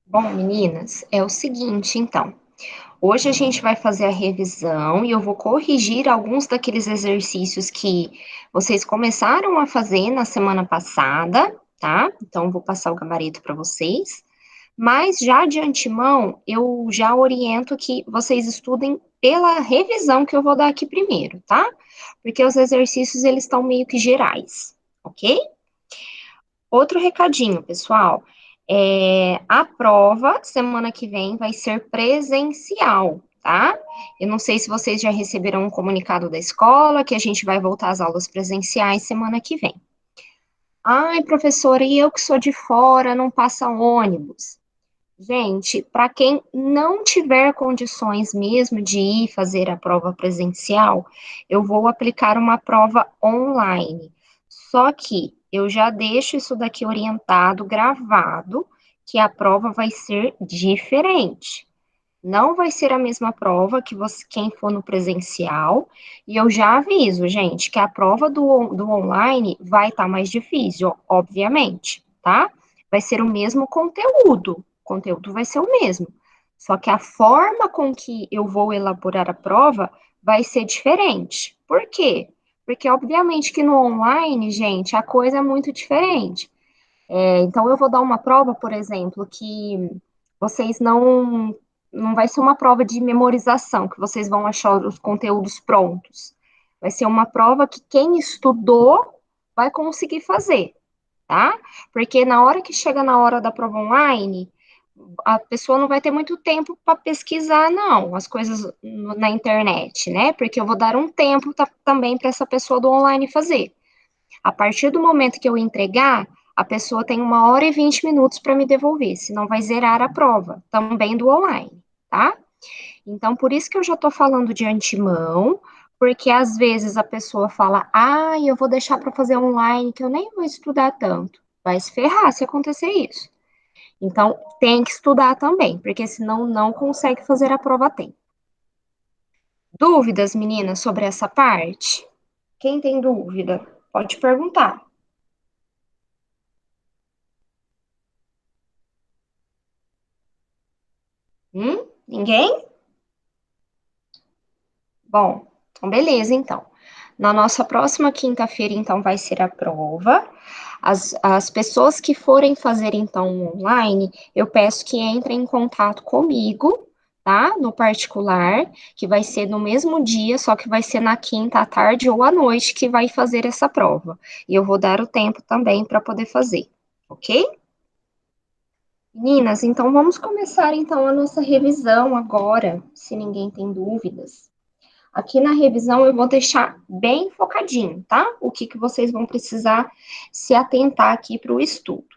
Bom, meninas, é o seguinte, então. Hoje a gente vai fazer a revisão e eu vou corrigir alguns daqueles exercícios que vocês começaram a fazer na semana passada, tá? Então, eu vou passar o gabarito para vocês. Mas já de antemão, eu já oriento que vocês estudem pela revisão que eu vou dar aqui primeiro, tá? Porque os exercícios eles estão meio que gerais, ok? Outro recadinho, pessoal. A prova semana que vem vai ser presencial, tá? Eu não sei se vocês já receberam um comunicado da escola que a gente vai voltar às aulas presenciais semana que vem. Ai, professora, e eu que sou de fora, não passa ônibus. Gente, para quem não tiver condições mesmo de ir fazer a prova presencial, eu vou aplicar uma prova online. Só que eu já deixo isso daqui orientado, gravado, que a prova vai ser diferente. Não vai ser a mesma prova que você, quem for no presencial, e eu já aviso, gente, que a prova do online vai estar mais difícil, obviamente, tá? Vai ser o mesmo conteúdo, o conteúdo vai ser o mesmo, só que a forma com que eu vou elaborar a prova vai ser diferente. Por quê? Porque, obviamente, que no online, gente, a coisa é muito diferente. Então, eu vou dar uma prova, por exemplo, que vocês não vai ser uma prova de memorização, que vocês vão achar os conteúdos prontos. Vai ser uma prova que quem estudou vai conseguir fazer, tá? Porque na hora que chega na hora da prova online, a pessoa não vai ter muito tempo para pesquisar, não, as coisas na internet, né? Porque eu vou dar um tempo também para essa pessoa do online fazer. A partir do momento que eu entregar, a pessoa tem 1 hora e 20 minutos para me devolver, senão vai zerar a prova, também do online, tá? Então, por isso que eu já estou falando de antemão, porque às vezes a pessoa fala, ah, eu vou deixar para fazer online, que eu nem vou estudar tanto. Vai se ferrar se acontecer isso. Então, tem que estudar também, porque senão não consegue fazer a prova a tempo. Dúvidas, meninas, sobre essa parte? Quem tem dúvida, pode perguntar. Ninguém? Bom, então beleza, então. Na nossa próxima quinta-feira, então, vai ser a prova. As pessoas que forem fazer, então, online, eu peço que entrem em contato comigo, tá? No particular, que vai ser no mesmo dia, só que vai ser na quinta à tarde ou à noite que vai fazer essa prova. E eu vou dar o tempo também para poder fazer, ok? Meninas, então vamos começar então a nossa revisão agora, se ninguém tem dúvidas. Aqui na revisão eu vou deixar bem focadinho, tá? O que vocês vão precisar se atentar aqui para o estudo.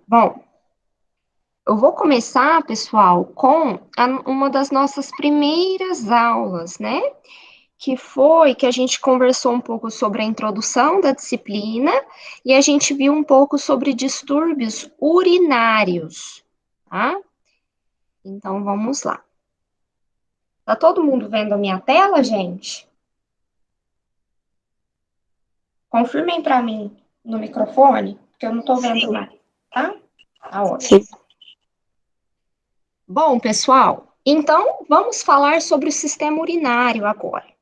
Bom, eu vou começar, pessoal, com uma das nossas primeiras aulas, né? Que foi que a gente conversou um pouco sobre a introdução da disciplina e a gente viu um pouco sobre distúrbios urinários, tá? Então vamos lá. Tá todo mundo vendo a minha tela, gente? Confirmem para mim no microfone, porque eu não estou vendo lá, tá? Tá ótimo. Bom, pessoal, então vamos falar sobre o sistema urinário agora.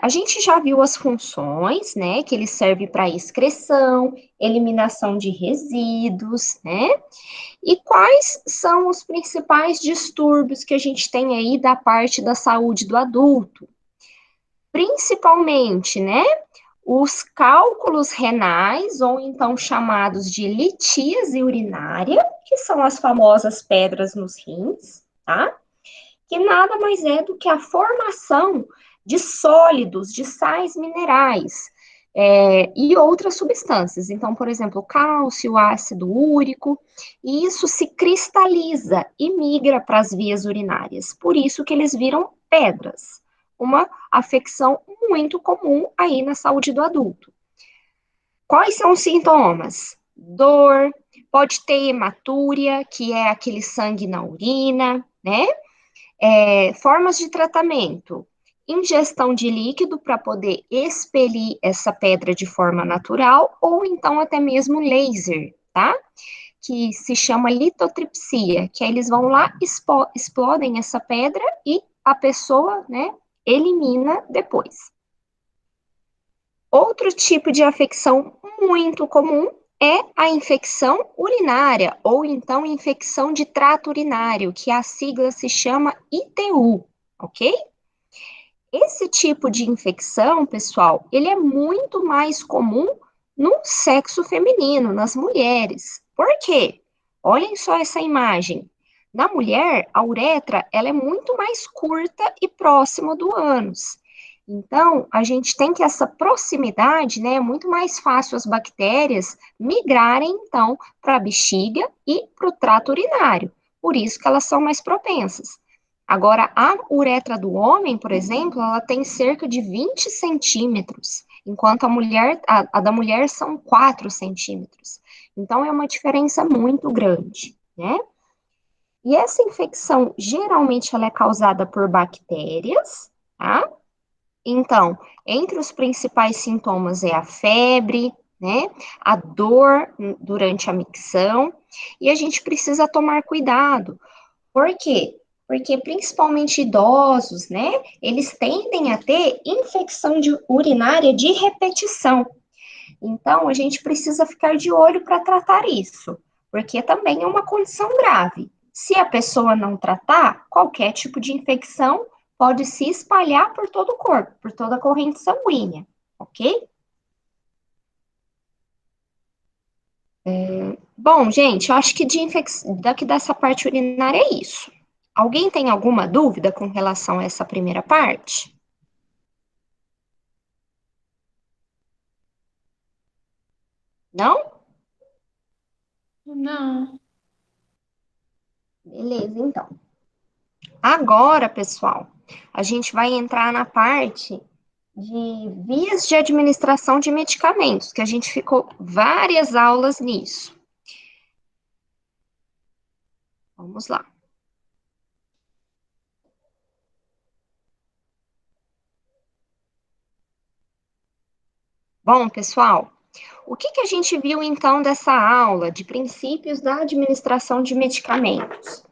A gente já viu as funções, né, que ele serve para excreção, eliminação de resíduos, né? E quais são os principais distúrbios que a gente tem aí da parte da saúde do adulto? Principalmente, né, os cálculos renais, ou então chamados de litíase urinária, que são as famosas pedras nos rins, tá? Que nada mais é do que a formação de sólidos, de sais minerais, e outras substâncias. Então, por exemplo, cálcio, ácido úrico, e isso se cristaliza e migra para as vias urinárias. Por isso que eles viram pedras. Uma afecção muito comum aí na saúde do adulto. Quais são os sintomas? Dor, pode ter hematúria, que é aquele sangue na urina, né? Formas de tratamento: ingestão de líquido para poder expelir essa pedra de forma natural, ou então até mesmo laser, tá? Que se chama litotripsia, que aí eles vão lá, explodem essa pedra e a pessoa, né, elimina depois. Outro tipo de afecção muito comum é a infecção urinária, ou então infecção de trato urinário, que a sigla se chama ITU, ok? Esse tipo de infecção, pessoal, ele é muito mais comum no sexo feminino, nas mulheres. Por quê? Olhem só essa imagem. Na mulher, a uretra, ela é muito mais curta e próxima do ânus. Então, a gente tem que essa proximidade, né, é muito mais fácil as bactérias migrarem, então, para a bexiga e para o trato urinário. Por isso que elas são mais propensas. Agora, a uretra do homem, por exemplo, ela tem cerca de 20 centímetros, enquanto a da mulher são 4 centímetros. Então, é uma diferença muito grande, né? E essa infecção, geralmente, ela é causada por bactérias, tá? Então, entre os principais sintomas é a febre, né? A dor durante a micção, e a gente precisa tomar cuidado. Por quê? Porque principalmente idosos, né? Eles tendem a ter infecção urinária de repetição. Então, a gente precisa ficar de olho para tratar isso, porque também é uma condição grave. Se a pessoa não tratar, qualquer tipo de infecção pode se espalhar por todo o corpo, por toda a corrente sanguínea, ok? Bom, gente, eu acho que daqui dessa parte urinária é isso. Alguém tem alguma dúvida com relação a essa primeira parte? Não? Não. Beleza, então. Agora, pessoal, a gente vai entrar na parte de vias de administração de medicamentos, que a gente ficou várias aulas nisso. Vamos lá. Bom, pessoal, o que a gente viu então dessa aula de princípios da administração de medicamentos?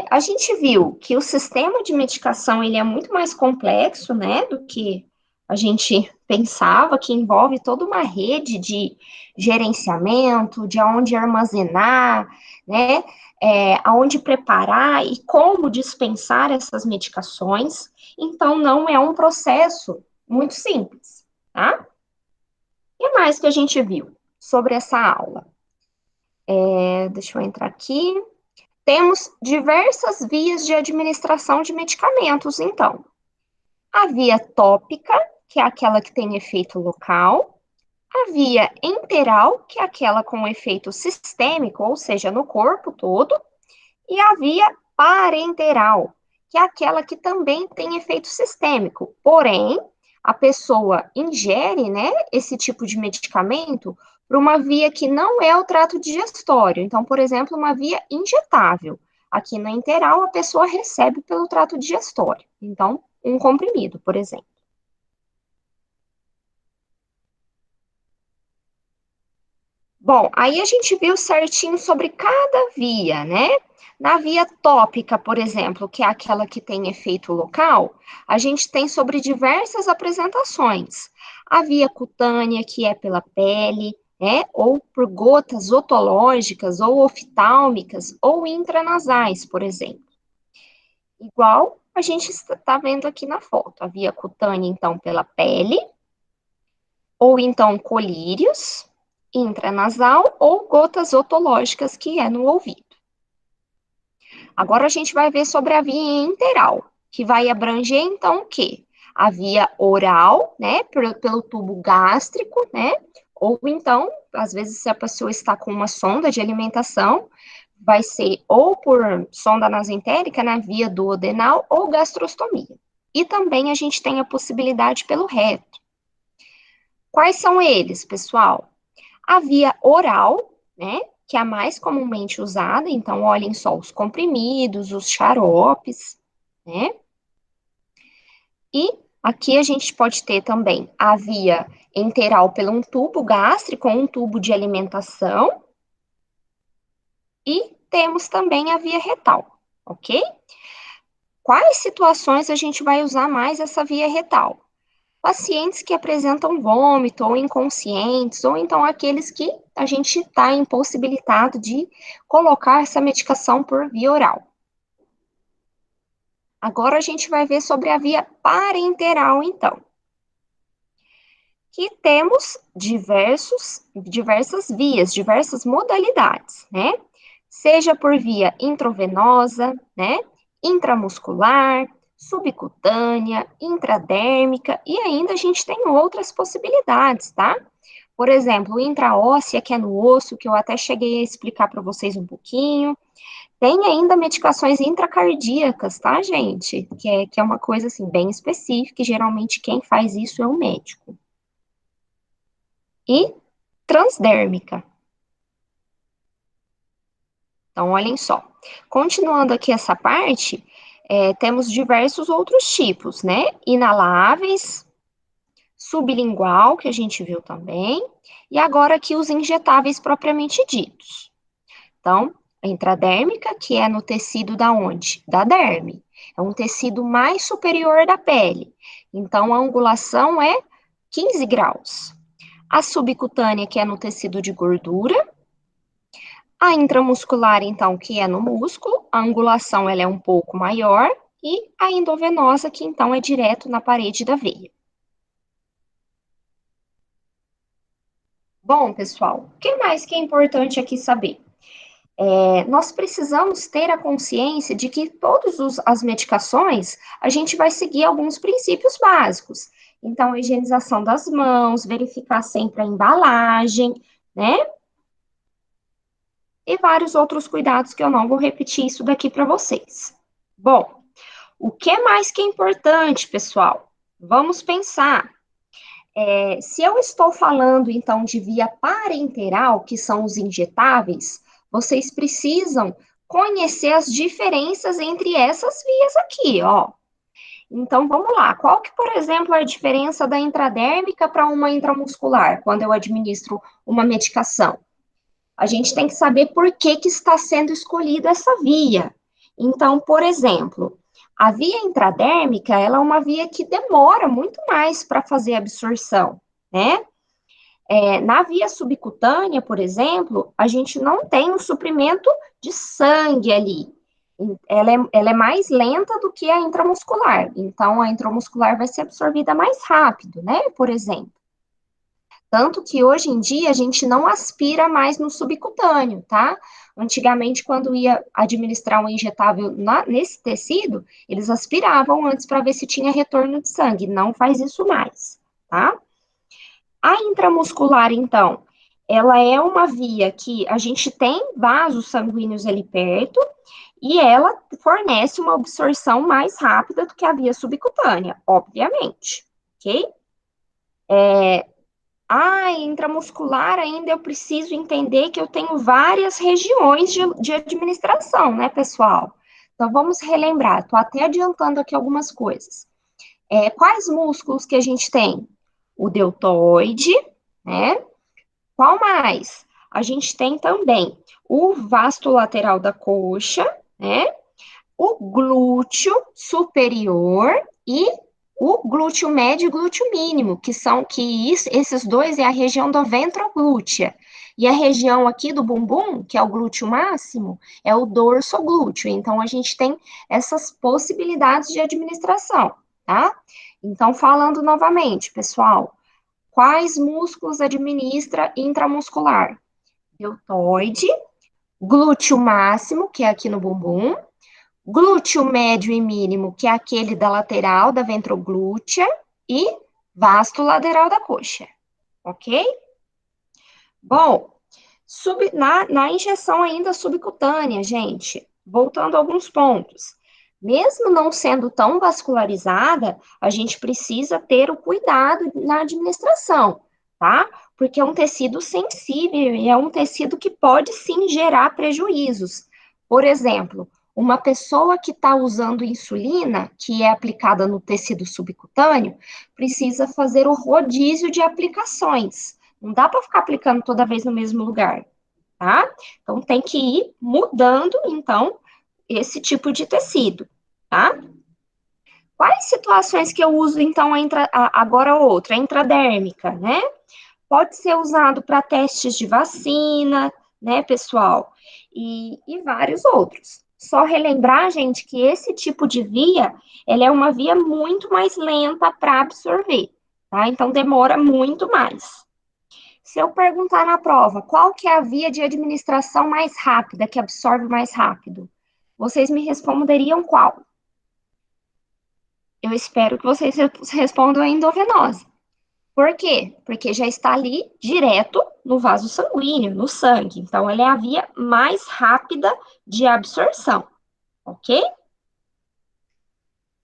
A gente viu que o sistema de medicação ele é muito mais complexo, né, do que a gente pensava, que envolve toda uma rede de gerenciamento, de aonde armazenar, né, aonde preparar e como dispensar essas medicações. Então, não é um processo muito simples, tá? E mais que a gente viu sobre essa aula? Deixa eu entrar aqui. Temos diversas vias de administração de medicamentos, então. A via tópica, que é aquela que tem efeito local, a via enteral, que é aquela com efeito sistêmico, ou seja, no corpo todo, e a via parenteral, que é aquela que também tem efeito sistêmico. Porém, a pessoa ingere, né, esse tipo de medicamento por uma via que não é o trato digestório. Então, por exemplo, uma via injetável. Aqui na enteral, a pessoa recebe pelo trato digestório. Então, um comprimido, por exemplo. Bom, aí a gente viu certinho sobre cada via, né? Na via tópica, por exemplo, que é aquela que tem efeito local, a gente tem sobre diversas apresentações. A via cutânea, que é pela pele, né? Ou por gotas otológicas, ou oftálmicas, ou intranasais, por exemplo. Igual a gente está vendo aqui na foto. A via cutânea, então, pela pele, ou então colírios, intranasal ou gotas otológicas, que é no ouvido. Agora a gente vai ver sobre a via enteral, que vai abranger então o quê? A via oral, né, pelo tubo gástrico, né, ou então, às vezes, se a pessoa está com uma sonda de alimentação, vai ser ou por sonda nasentérica, na via duodenal, ou gastrostomia. E também a gente tem a possibilidade pelo reto. Quais são eles, pessoal? A via oral, né, que é a mais comumente usada, então olhem só os comprimidos, os xaropes, né? E Aqui a gente pode ter também a via enteral pelo um tubo gástrico, um tubo de alimentação, e temos também a via retal, ok? Quais situações a gente vai usar mais essa via retal? Pacientes que apresentam vômito ou inconscientes, ou então aqueles que a gente está impossibilitado de colocar essa medicação por via oral. Agora a gente vai ver sobre a via parenteral, então. Que temos diversas vias, diversas modalidades, né? Seja por via intravenosa, né? Intramuscular, subcutânea, intradérmica, e ainda a gente tem outras possibilidades, tá? Por exemplo, intraóssea, que é no osso, que eu até cheguei a explicar para vocês um pouquinho. Tem ainda medicações intracardíacas, tá, gente? Que é uma coisa, assim, bem específica, e geralmente quem faz isso é o médico. E transdérmica. Então, olhem só. Continuando aqui essa parte, temos diversos outros tipos, né? Inaláveis, sublingual, que a gente viu também, e agora aqui os injetáveis propriamente ditos. Então, a intradérmica, que é no tecido da onde? Da derme. É um tecido mais superior da pele. Então, a angulação é 15 graus. A subcutânea, que é no tecido de gordura. A intramuscular, então, que é no músculo. A angulação, ela é um pouco maior. E a endovenosa, que então é direto na parede da veia. Bom, pessoal, o que mais que é importante aqui saber? Nós precisamos ter a consciência de que todas as medicações, a gente vai seguir alguns princípios básicos. Então, a higienização das mãos, verificar sempre a embalagem, né? E vários outros cuidados que eu não vou repetir isso daqui para vocês. Bom, o que mais que é importante, pessoal? Vamos pensar. Se eu estou falando, então, de via parenteral, que são os injetáveis, vocês precisam conhecer as diferenças entre essas vias aqui, ó. Então, vamos lá. Qual que, por exemplo, é a diferença da intradérmica para uma intramuscular, quando eu administro uma medicação? A gente tem que saber por que que está sendo escolhida essa via. Então, por exemplo, a via intradérmica, ela é uma via que demora muito mais para fazer absorção, né? Na via subcutânea, por exemplo, a gente não tem um suprimento de sangue ali. Ela é mais lenta do que a intramuscular. Então, a intramuscular vai ser absorvida mais rápido, né? Por exemplo. Tanto que hoje em dia a gente não aspira mais no subcutâneo, tá? Antigamente, quando ia administrar um injetável nesse tecido, eles aspiravam antes para ver se tinha retorno de sangue. Não faz isso mais, tá? A intramuscular, então, ela é uma via que a gente tem vasos sanguíneos ali perto e ela fornece uma absorção mais rápida do que a via subcutânea, obviamente, ok? Intramuscular ainda eu preciso entender que eu tenho várias regiões de administração, né, pessoal? Então, vamos relembrar, estou até adiantando aqui algumas coisas. Quais músculos que a gente tem? O deltoide, né? Qual mais? A gente tem também o vasto lateral da coxa, né? O glúteo superior e o glúteo médio e glúteo mínimo, esses dois é a região da ventroglútea. E a região aqui do bumbum, que é o glúteo máximo, é o dorsoglúteo. Então, a gente tem essas possibilidades de administração, tá? Então, falando novamente, pessoal, quais músculos administra intramuscular? Deltoide, glúteo máximo, que é aqui no bumbum, glúteo médio e mínimo, que é aquele da lateral da ventroglútea, e vasto lateral da coxa, ok? Bom, na injeção ainda subcutânea, gente, voltando a alguns pontos. Mesmo não sendo tão vascularizada, a gente precisa ter o cuidado na administração, tá? Porque é um tecido sensível e é um tecido que pode sim gerar prejuízos. Por exemplo, Uma pessoa que está usando insulina, que é aplicada no tecido subcutâneo, precisa fazer o rodízio de aplicações. Não dá para ficar aplicando toda vez no mesmo lugar, tá? Então tem que ir mudando, então, esse tipo de tecido, tá? Quais situações que eu uso, então, agora outra, a intradérmica, né? Pode ser usado para testes de vacina, né, pessoal? E vários outros. Só relembrar, gente, que esse tipo de via, ela é uma via muito mais lenta para absorver, tá? Então, demora muito mais. Se eu perguntar na prova, qual que é a via de administração mais rápida, que absorve mais rápido? Vocês me responderiam qual? Eu espero que vocês respondam a endovenosa. Por quê? Porque já está ali direto no vaso sanguíneo, no sangue. Então, ela é a via mais rápida de absorção, ok?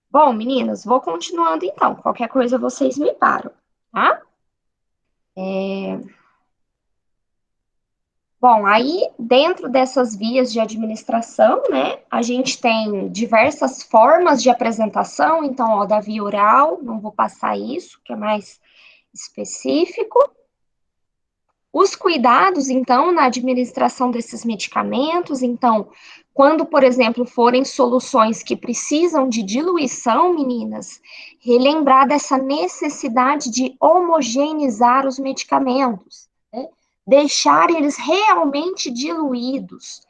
Bom, meninas, vou continuando então. Qualquer coisa vocês me param, tá? Bom, aí dentro dessas vias de administração, né, a gente tem diversas formas de apresentação. Então, ó, da via oral, não vou passar isso, que é mais específico. Os cuidados, então, na administração desses medicamentos, então, quando, por exemplo, forem soluções que precisam de diluição, meninas, relembrar dessa necessidade de homogeneizar os medicamentos, né? Deixar eles realmente diluídos,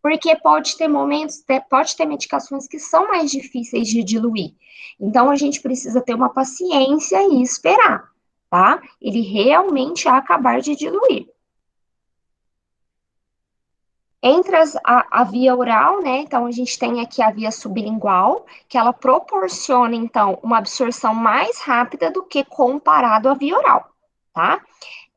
porque pode ter momentos, pode ter medicações que são mais difíceis de diluir. Então, a gente precisa ter uma paciência e esperar, tá? Ele realmente acabar de diluir. Entre a via oral, né? Então, a gente tem aqui a via sublingual, que ela proporciona, então, uma absorção mais rápida do que comparado à via oral, tá?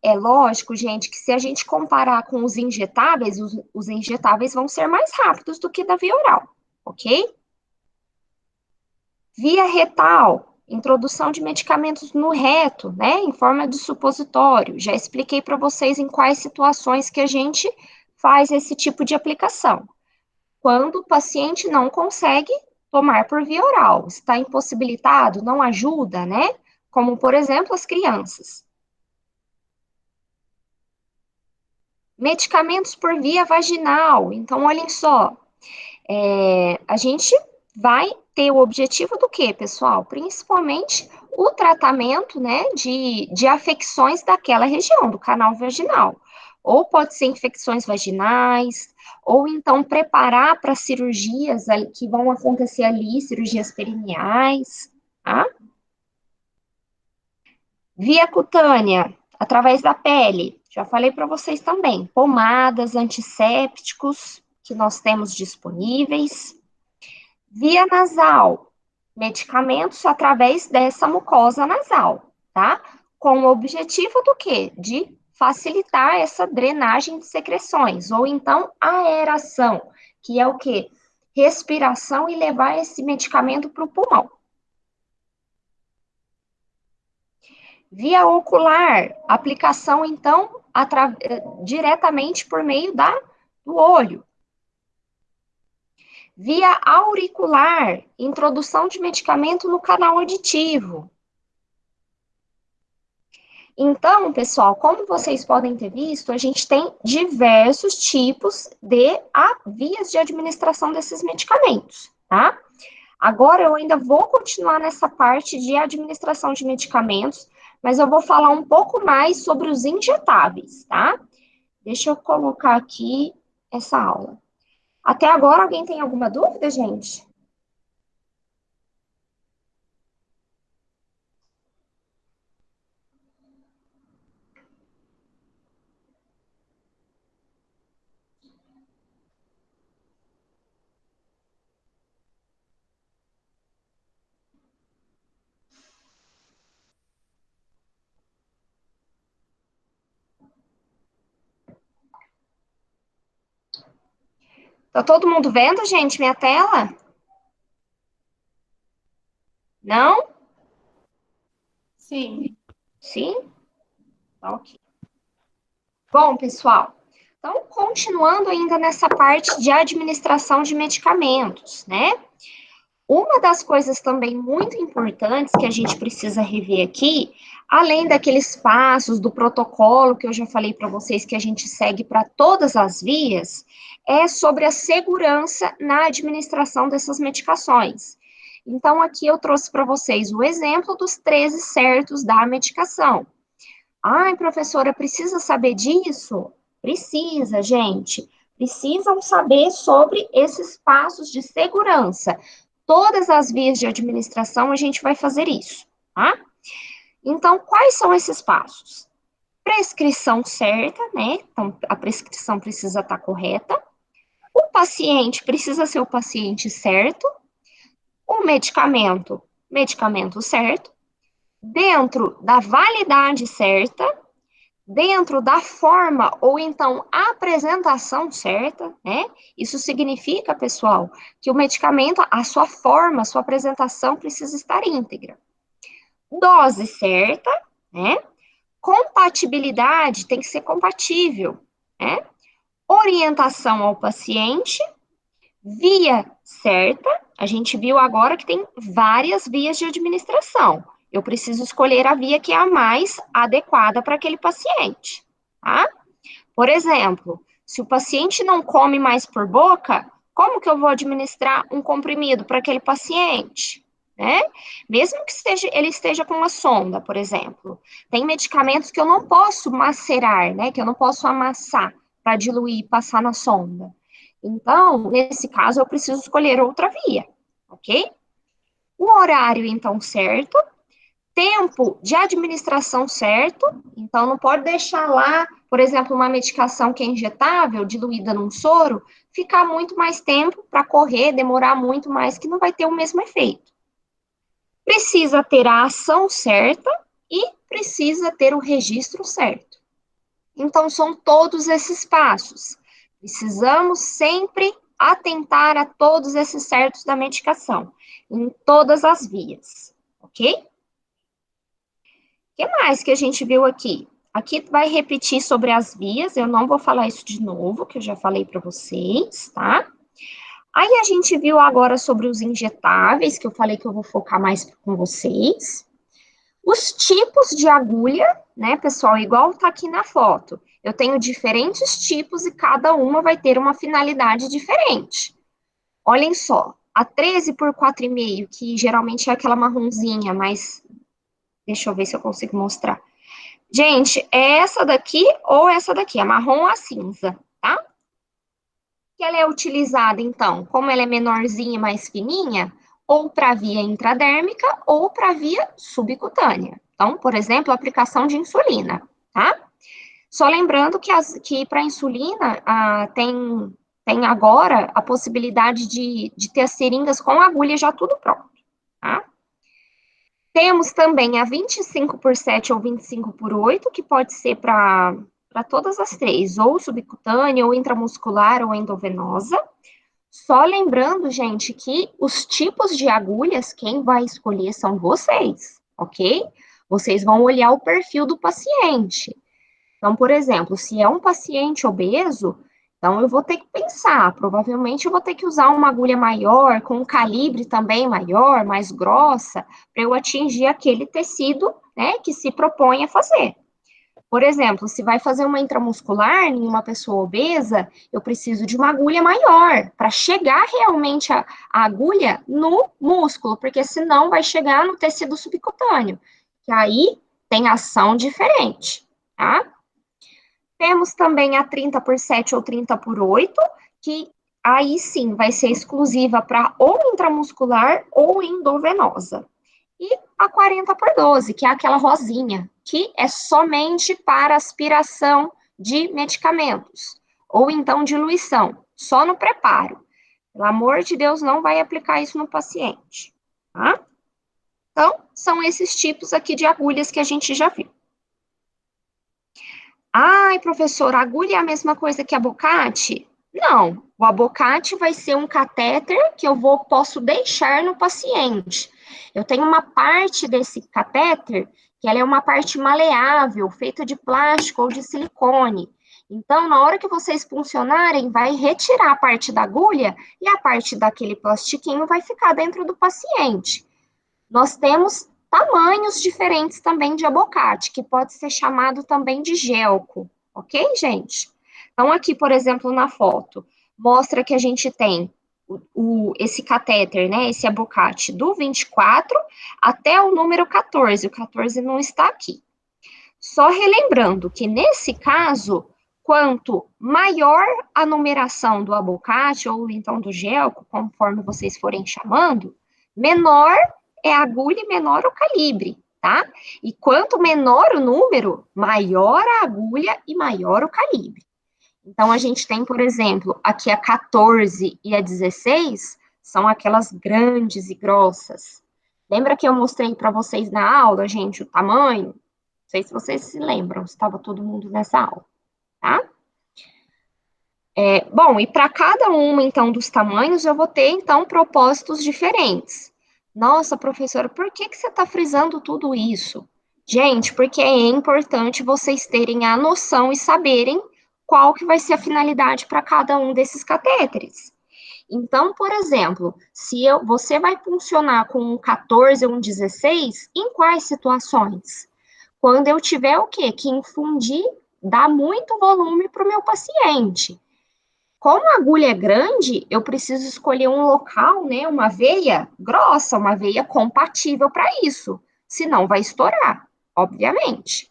É lógico, gente, que se a gente comparar com os injetáveis, os injetáveis vão ser mais rápidos do que da via oral, ok? Via retal, introdução de medicamentos no reto, né, em forma de supositório. Já expliquei para vocês em quais situações que a gente faz esse tipo de aplicação. Quando o paciente não consegue tomar por via oral, está impossibilitado, não ajuda, né? Como, por exemplo, as crianças. Medicamentos por via vaginal. Então, olhem só, a gente vai ter o objetivo do quê, pessoal? Principalmente o tratamento, né, de afecções daquela região, do canal vaginal. Ou pode ser infecções vaginais, ou então preparar para cirurgias que vão acontecer ali, cirurgias perineais, tá? Via cutânea, através da pele. Já falei para vocês também, pomadas, antissépticos que nós temos disponíveis. Via nasal, medicamentos através dessa mucosa nasal, tá? Com o objetivo do quê? De facilitar essa drenagem de secreções, ou então aeração, que é o quê? Respiração e levar esse medicamento para o pulmão. Via ocular, aplicação, então, diretamente por meio do olho. Via auricular, introdução de medicamento no canal auditivo. Então, pessoal, como vocês podem ter visto, a gente tem diversos tipos de vias de administração desses medicamentos, tá? Agora eu ainda vou continuar nessa parte de administração de medicamentos, mas eu vou falar um pouco mais sobre os injetáveis, tá? Deixa eu colocar aqui essa aula. Até agora, alguém tem alguma dúvida, gente? Tá todo mundo vendo, gente, minha tela? Não? Sim. Sim? Ok. Bom, pessoal. Então, continuando ainda nessa parte de administração de medicamentos, né? Uma das coisas também muito importantes que a gente precisa rever aqui, além daqueles passos do protocolo que eu já falei para vocês que a gente segue para todas as vias, é sobre a segurança na administração dessas medicações. Então, aqui eu trouxe para vocês o exemplo dos 13 certos da medicação. Ai, professora, precisa saber disso? Precisa, gente. Precisam saber sobre esses passos de segurança. Todas as vias de administração a gente vai fazer isso, tá? Então, quais são esses passos? Prescrição certa, né? Então, a prescrição precisa estar correta. O paciente precisa ser o paciente certo. O medicamento, medicamento certo. Dentro da validade certa, dentro da forma ou então apresentação certa, né? Isso significa, pessoal, que o medicamento, a sua forma, a sua apresentação precisa estar íntegra. Dose certa, né? Compatibilidade tem que ser compatível, né? Orientação ao paciente, via certa, a gente viu agora que tem várias vias de administração. Eu preciso escolher a via que é a mais adequada para aquele paciente, tá? Por exemplo, se o paciente não come mais por boca, como que eu vou administrar um comprimido para aquele paciente? Né? Mesmo que ele esteja com uma sonda, por exemplo. Tem medicamentos que eu não posso macerar, né? Que eu não posso amassar para diluir e passar na sonda. Então, nesse caso, eu preciso escolher outra via, ok? O horário, então, certo. Tempo de administração certo. Então, não pode deixar lá, por exemplo, uma medicação que é injetável, diluída num soro, ficar muito mais tempo para correr, demorar muito mais, que não vai ter o mesmo efeito. Precisa ter a ação certa e precisa ter o registro certo. Então, são todos esses passos. Precisamos sempre atentar a todos esses certos da medicação, em todas as vias, ok? O que mais que a gente viu aqui? Aqui vai repetir sobre as vias, eu não vou falar isso de novo, que eu já falei para vocês, tá? Aí a gente viu agora sobre os injetáveis, que eu falei que eu vou focar mais com vocês. Os tipos de agulha, né, pessoal, igual tá aqui na foto. Eu tenho diferentes tipos e cada uma vai ter uma finalidade diferente. Olhem só, a 13 por 4,5, que geralmente é aquela marronzinha, mas deixa eu ver se eu consigo mostrar. Gente, é essa daqui ou essa daqui, a marrom ou a cinza, tá? Que ela é utilizada, então, como ela é menorzinha e mais fininha, ou para via intradérmica ou para via subcutânea. Então, por exemplo, a aplicação de insulina, tá? Só lembrando que para insulina tem agora a possibilidade de ter as seringas com agulha já tudo pronto, tá? Temos também a 25 por 7 ou 25 por 8, que pode ser para todas as três, ou subcutânea, ou intramuscular, ou endovenosa. Só lembrando, gente, que os tipos de agulhas, quem vai escolher são vocês, ok? Vocês vão olhar o perfil do paciente. Então, por exemplo, se é um paciente obeso, então eu vou ter que pensar, provavelmente eu vou ter que usar uma agulha maior, com um calibre também maior, mais grossa, para eu atingir aquele tecido, né, que se propõe a fazer. Por exemplo, se vai fazer uma intramuscular em uma pessoa obesa, eu preciso de uma agulha maior para chegar realmente a agulha no músculo, porque senão vai chegar no tecido subcutâneo, que aí tem ação diferente, tá? Temos também a 30 por 7 ou 30 por 8, que aí sim vai ser exclusiva para ou intramuscular ou endovenosa. E a 40 por 12, que é aquela rosinha, que é somente para aspiração de medicamentos, ou então diluição, só no preparo. Pelo amor de Deus, não vai aplicar isso no paciente, tá? Então, são esses tipos aqui de agulhas que a gente já viu. Ai, professor, a agulha é a mesma coisa que abocate? Não, o abocate vai ser um catéter que posso deixar no paciente. Eu tenho uma parte desse catéter que ela é uma parte maleável, feita de plástico ou de silicone. Então, na hora que vocês puncionarem, vai retirar a parte da agulha e a parte daquele plastiquinho vai ficar dentro do paciente. Nós temos tamanhos diferentes também de abocate, que pode ser chamado também de gelco, ok, gente? Então, aqui, por exemplo, na foto, mostra que a gente tem esse catéter, né, esse abocate do 24 até o número 14. O 14 não está aqui. Só relembrando que, nesse caso, quanto maior a numeração do abocate, ou então do gelco, conforme vocês forem chamando, menor é a agulha e menor o calibre, tá? E quanto menor o número, maior a agulha e maior o calibre. Então, a gente tem, por exemplo, aqui a 14 e a 16, são aquelas grandes e grossas. Lembra que eu mostrei para vocês na aula, gente, o tamanho? Não sei se vocês se lembram, estava todo mundo nessa aula, tá? Bom, e para cada uma, então, dos tamanhos, eu vou ter, então, propósitos diferentes. Nossa, professora, por que que você está frisando tudo isso? Gente, porque é importante vocês terem a noção e saberem qual que vai ser a finalidade para cada um desses catéteres. Então, por exemplo, se você vai funcionar com um 14 ou um 16, em quais situações? Quando eu tiver o quê? Que infundir, dar muito volume para o meu paciente. Como a agulha é grande, eu preciso escolher um local, né, uma veia grossa, uma veia compatível para isso, senão vai estourar, obviamente.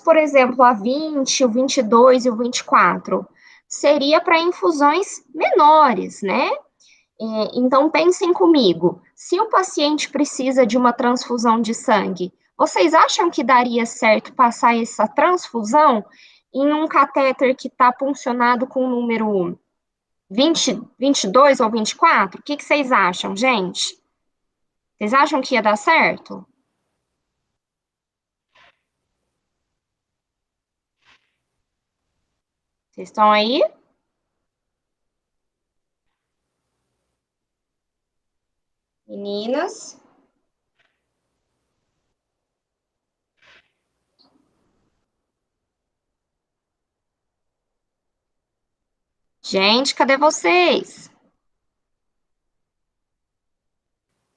Por exemplo, a 20, o 22 e o 24? Seria para infusões menores, né? Então, pensem comigo, se o paciente precisa de uma transfusão de sangue, vocês acham que daria certo passar essa transfusão em um catéter que está puncionado com o número 20, 22 ou 24? O que que vocês acham, gente? Vocês acham que ia dar certo? Vocês estão aí? Meninas? Gente, cadê vocês?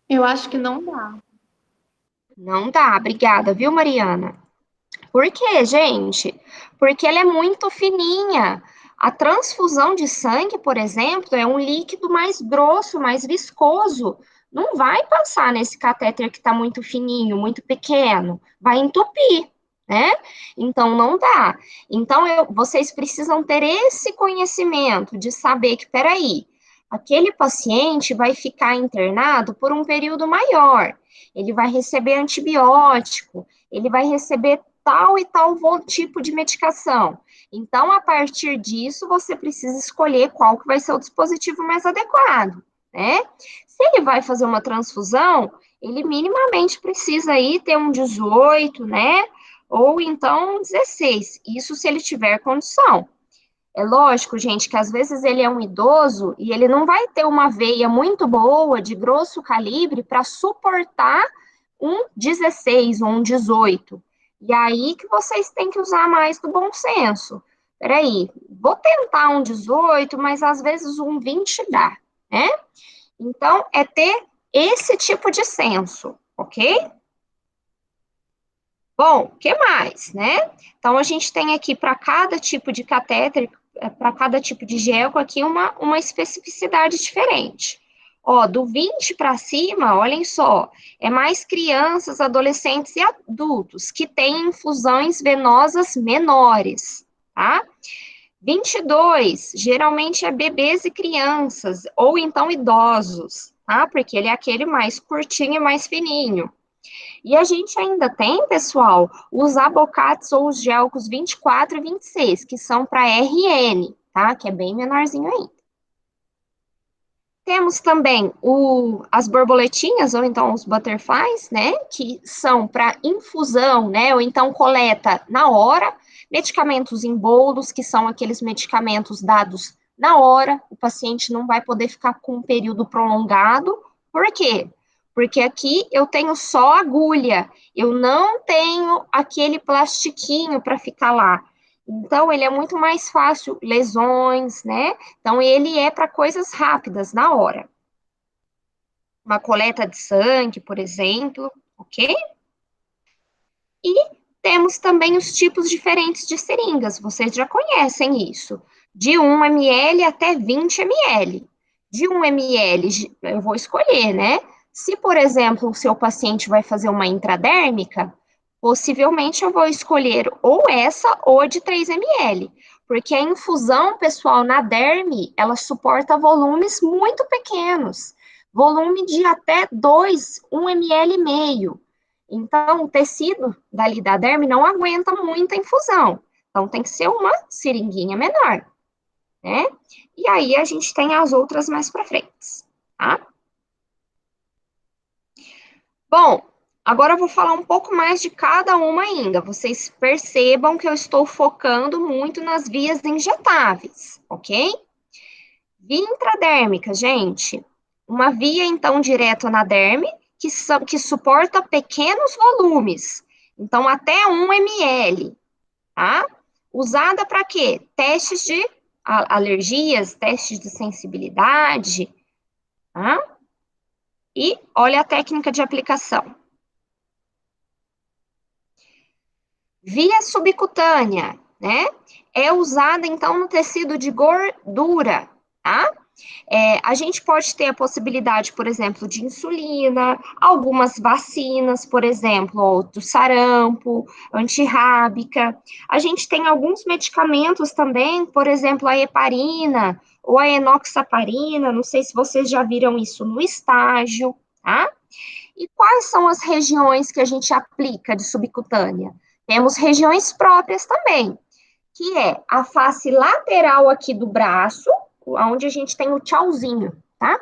Eu acho que não dá. Não dá, obrigada, viu, Mariana? Por quê, gente? Porque ela é muito fininha. A transfusão de sangue, por exemplo, é um líquido mais grosso, mais viscoso. Não vai passar nesse catéter que está muito fininho, muito pequeno. Vai entupir, né? Então, não dá. Então, vocês precisam ter esse conhecimento de saber que, peraí, aquele paciente vai ficar internado por um período maior. Ele vai receber antibiótico, ele vai receber tal e tal tipo de medicação. Então, a partir disso, você precisa escolher qual que vai ser o dispositivo mais adequado, né? Se ele vai fazer uma transfusão, ele minimamente precisa aí ter um 18, né? Ou então um 16. Isso se ele tiver condição. É lógico, gente, que às vezes ele é um idoso e ele não vai ter uma veia muito boa, de grosso calibre, para suportar um 16 ou um 18. E aí que vocês têm que usar mais do bom senso. Peraí, vou tentar um 18, mas às vezes um 20 dá, né? Então, é ter esse tipo de senso, ok? Bom, o que mais, né? Então, a gente tem aqui para cada tipo de catéter, para cada tipo de gelco, aqui uma especificidade diferente. Ó, do 20 para cima, olhem só, é mais crianças, adolescentes e adultos que têm infusões venosas menores, tá? 22, geralmente é bebês e crianças, ou então idosos, tá? Porque ele é aquele mais curtinho e mais fininho. E a gente ainda tem, pessoal, os abocates ou os gelcos 24 e 26, que são para RN, tá? Que é bem menorzinho ainda. Temos também as borboletinhas, ou então os butterflies, né? Que são para infusão, né? Ou então coleta na hora. Medicamentos em bolos, que são aqueles medicamentos dados na hora. O paciente não vai poder ficar com um período prolongado. Por quê? Porque aqui eu tenho só agulha, eu não tenho aquele plastiquinho para ficar lá. Então, ele é muito mais fácil, lesões, né? Então, ele é para coisas rápidas, na hora. Uma coleta de sangue, por exemplo, ok? E temos também os tipos diferentes de seringas, vocês já conhecem isso. De 1 ml até 20 ml. De 1 ml, eu vou escolher, né? Se, por exemplo, o seu paciente vai fazer uma intradérmica, possivelmente eu vou escolher ou essa ou a de 3 ml, porque a infusão, pessoal, na derme, ela suporta volumes muito pequenos, volume de até 2, 1 ml e meio. Então, o tecido dali da derme não aguenta muita infusão. Então, tem que ser uma seringuinha menor, né? E aí, a gente tem as outras mais para frente, tá? Bom, agora eu vou falar um pouco mais de cada uma ainda. Vocês percebam que eu estou focando muito nas vias injetáveis, ok? Via intradérmica, gente. Uma via, então, direta na derme, que suporta pequenos volumes. Então, até 1 ml, tá? Usada para quê? Testes de alergias, testes de sensibilidade, tá? E olha a técnica de aplicação. Via subcutânea, né? É usada, então, no tecido de gordura, tá? A gente pode ter a possibilidade, por exemplo, de insulina, algumas vacinas, por exemplo, do sarampo, antirrábica. A gente tem alguns medicamentos também, por exemplo, a heparina ou a enoxaparina, não sei se vocês já viram isso no estágio, tá? E quais são as regiões que a gente aplica de subcutânea? Temos regiões próprias também, que é a face lateral aqui do braço, onde a gente tem o tchauzinho, tá?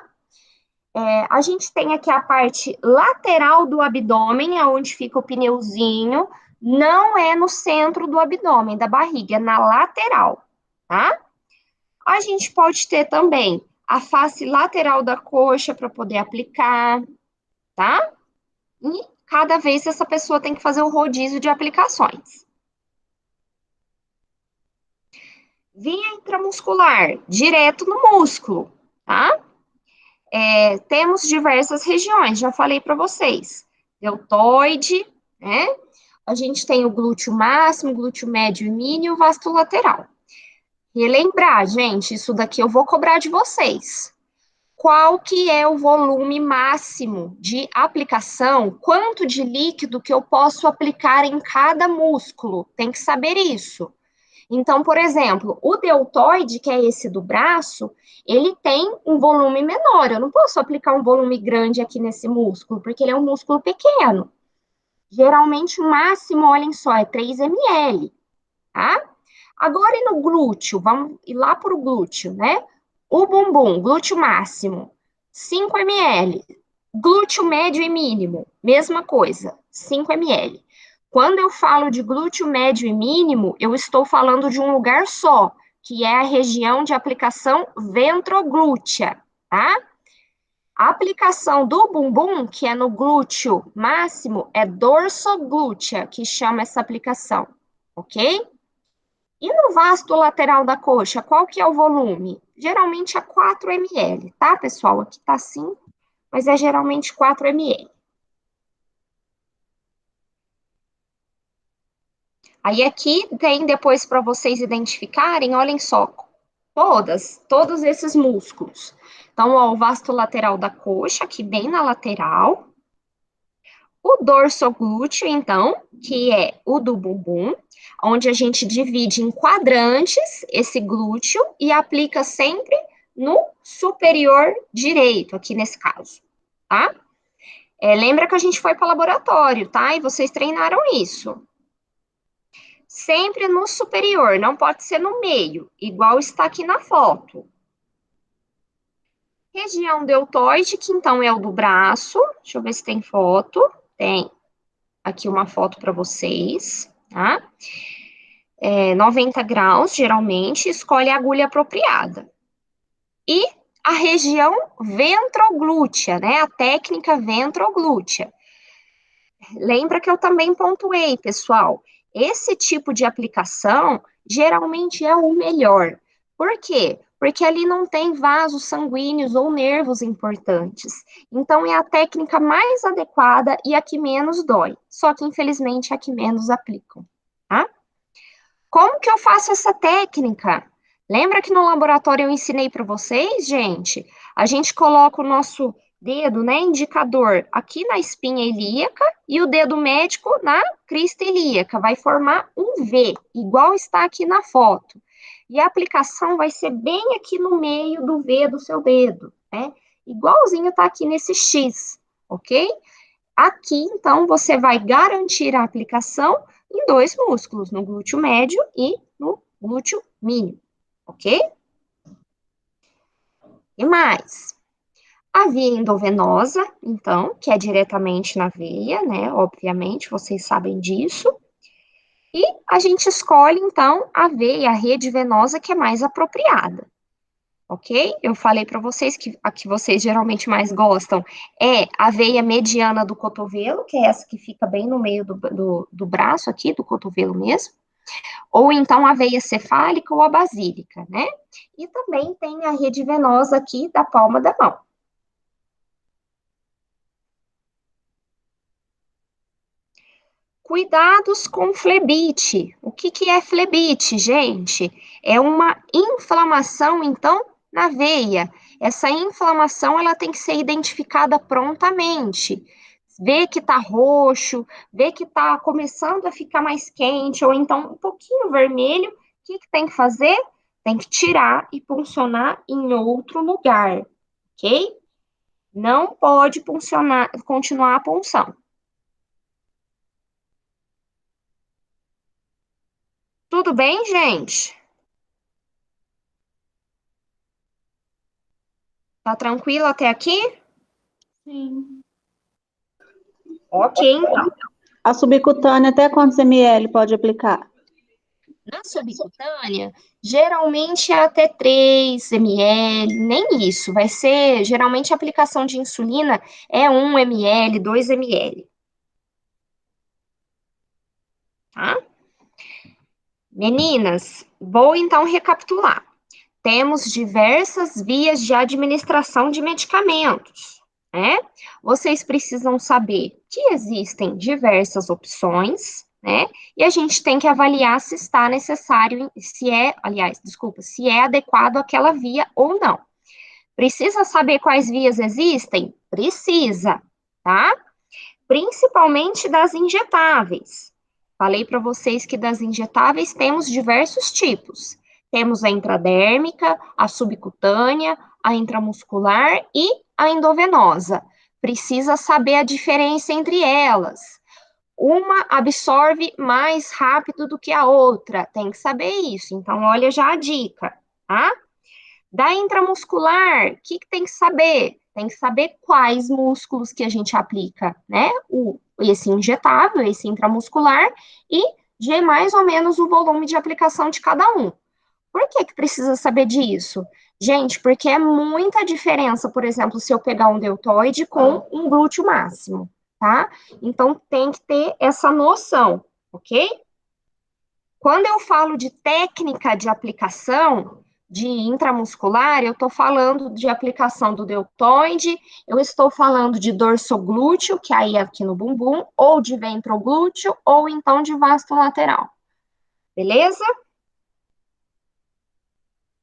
A gente tem aqui a parte lateral do abdômen, aonde fica o pneuzinho, não é no centro do abdômen, da barriga, é na lateral, tá? A gente pode ter também a face lateral da coxa para poder aplicar, tá? E cada vez essa pessoa tem que fazer o rodízio de aplicações. Via intramuscular, direto no músculo, tá? Temos diversas regiões, já falei para vocês. Deltoide, né? A gente tem o glúteo máximo, glúteo médio e mínimo e o vasto lateral. E lembrar, gente, isso daqui eu vou cobrar de vocês. Qual que é o volume máximo de aplicação? Quanto de líquido que eu posso aplicar em cada músculo? Tem que saber isso. Então, por exemplo, o deltoide, que é esse do braço, ele tem um volume menor. Eu não posso aplicar um volume grande aqui nesse músculo, porque ele é um músculo pequeno. Geralmente, o máximo, olhem só, é 3 ml, tá? Agora, e no glúteo? Vamos ir lá para o glúteo, né? O bumbum, glúteo máximo, 5 ml. Glúteo médio e mínimo, mesma coisa, 5 ml. Quando eu falo de glúteo médio e mínimo, eu estou falando de um lugar só, que é a região de aplicação ventroglútea, tá? A aplicação do bumbum, que é no glúteo máximo, é dorsoglútea, que chama essa aplicação, ok? E no vasto lateral da coxa, qual que é o volume? Geralmente é 4 ml, tá, pessoal? Aqui tá 5, mas é geralmente 4 ml. Aí aqui tem depois para vocês identificarem, olhem só, todos esses músculos. Então, ó, o vasto lateral da coxa, aqui bem na lateral. O dorsoglúteo, então, que é o do bumbum, onde a gente divide em quadrantes esse glúteo e aplica sempre no superior direito, aqui nesse caso, tá? Lembra que a gente foi para o laboratório, tá? E vocês treinaram isso. Sempre no superior, não pode ser no meio, igual está aqui na foto. Região deltoide, que então é o do braço. Deixa eu ver se tem foto. Tem aqui uma foto para vocês, tá? 90 graus, geralmente, escolhe a agulha apropriada. E a região ventroglútea, né? A técnica ventroglútea. Lembra que eu também pontuei, pessoal. Esse tipo de aplicação geralmente é o melhor. Por quê? Porque ali não tem vasos sanguíneos ou nervos importantes. Então, é a técnica mais adequada e a que menos dói. Só que, infelizmente, é a que menos aplicam, tá? Como que eu faço essa técnica? Lembra que no laboratório eu ensinei para vocês, gente? A gente coloca o nosso dedo, né, indicador aqui na espinha ilíaca e o dedo médico na crista ilíaca. Vai formar um V, igual está aqui na foto. E a aplicação vai ser bem aqui no meio do V do seu dedo, né? Igualzinho tá aqui nesse X, ok? Aqui, então, você vai garantir a aplicação em dois músculos, no glúteo médio e no glúteo mínimo, ok? E mais, a via endovenosa, então, que é diretamente na veia, né? Obviamente, vocês sabem disso. E a gente escolhe, então, a veia, a rede venosa que é mais apropriada. Ok? Eu falei para vocês que a que vocês geralmente mais gostam é a veia mediana do cotovelo, que é essa que fica bem no meio do braço aqui, do cotovelo mesmo, ou então a veia cefálica ou a basílica, né? E também tem a rede venosa aqui da palma da mão. Cuidados com flebite. O que que é flebite, gente? É uma inflamação, então, na veia. Essa inflamação, ela tem que ser identificada prontamente. Vê que tá roxo, vê que tá começando a ficar mais quente, ou então um pouquinho vermelho. O que que tem que fazer? Tem que tirar e puncionar em outro lugar, ok? Não pode puncionar, continuar a punção. Tudo bem, gente? Tá tranquilo até aqui? Sim. Ok, então. A subcutânea, até quantos ml pode aplicar? Na subcutânea, geralmente é até 3 ml, nem isso. Vai ser, geralmente, a aplicação de insulina é 1 ml, 2 ml, tá? Meninas, vou então recapitular. Temos diversas vias de administração de medicamentos, né? Vocês precisam saber que existem diversas opções, né? E a gente tem que avaliar se está necessário, se é, aliás, desculpa, se é adequado aquela via ou não. Precisa saber quais vias existem? Precisa, tá? Principalmente das injetáveis. Falei para vocês que das injetáveis temos diversos tipos. Temos a intradérmica, a subcutânea, a intramuscular e a endovenosa. Precisa saber a diferença entre elas. Uma absorve mais rápido do que a outra, tem que saber isso. Então, olha já a dica, tá? Da intramuscular, o que que tem que saber? Tem que saber quais músculos que a gente aplica, né? Esse injetável, esse intramuscular, e de mais ou menos o volume de aplicação de cada um. Por que que precisa saber disso? Gente, porque é muita diferença, por exemplo, se eu pegar um deltoide com um glúteo máximo, tá? Então tem que ter essa noção, ok? Quando eu falo de técnica de aplicação de intramuscular, eu estou falando de aplicação do deltoide, eu estou falando de dorsoglúteo, que aí é aqui no bumbum, ou de ventroglúteo, ou então de vasto lateral. Beleza?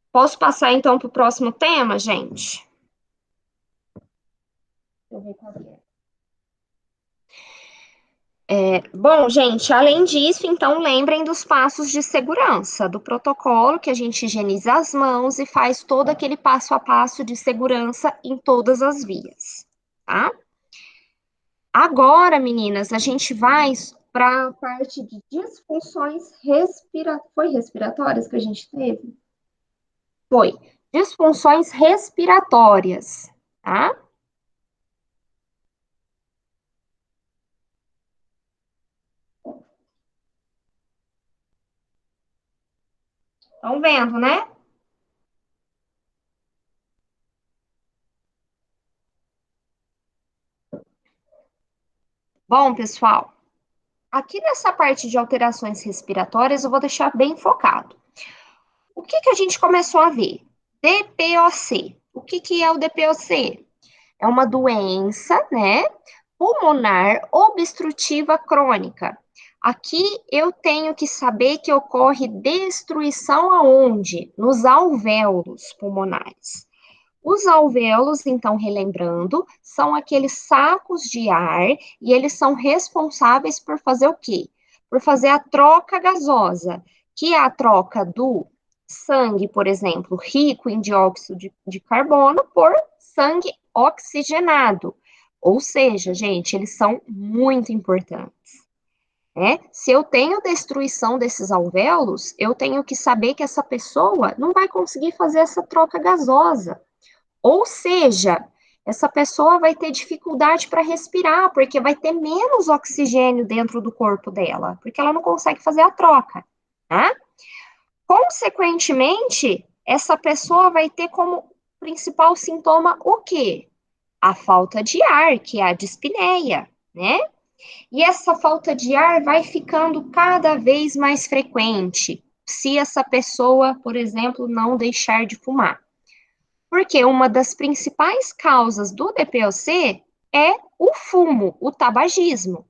Posso passar então para o próximo tema, gente? Deixa eu ver qual que é. Bom, gente, além disso, então lembrem dos passos de segurança, do protocolo que a gente higieniza as mãos e faz todo aquele passo a passo de segurança em todas as vias, tá? Agora, meninas, a gente vai para a parte de disfunções Foi respiratórias que a gente teve? Foi. Disfunções respiratórias, tá? Estão vendo, né? Bom, pessoal. aqui nessa parte de alterações respiratórias, eu vou deixar bem focado. O que que a gente começou a ver? DPOC. O que que é o DPOC? É uma doença, né, pulmonar obstrutiva crônica. Aqui eu tenho que saber que ocorre destruição aonde? Nos alvéolos pulmonares. Os alvéolos, então, relembrando, são aqueles sacos de ar e eles são responsáveis por fazer o quê? Por fazer a troca gasosa, que é a troca do sangue, por exemplo, rico em dióxido de carbono por sangue oxigenado. Ou seja, gente, eles são muito importantes. Né? Se eu tenho destruição desses alvéolos, eu tenho que saber que essa pessoa não vai conseguir fazer essa troca gasosa. Ou seja, essa pessoa vai ter dificuldade para respirar, porque vai ter menos oxigênio dentro do corpo dela, porque ela não consegue fazer a troca, tá? Consequentemente, essa pessoa vai ter como principal sintoma o quê? A falta de ar, que é a dispneia, né? E essa falta de ar vai ficando cada vez mais frequente, se essa pessoa, por exemplo, não deixar de fumar. Porque uma das principais causas do DPOC é o fumo, o tabagismo.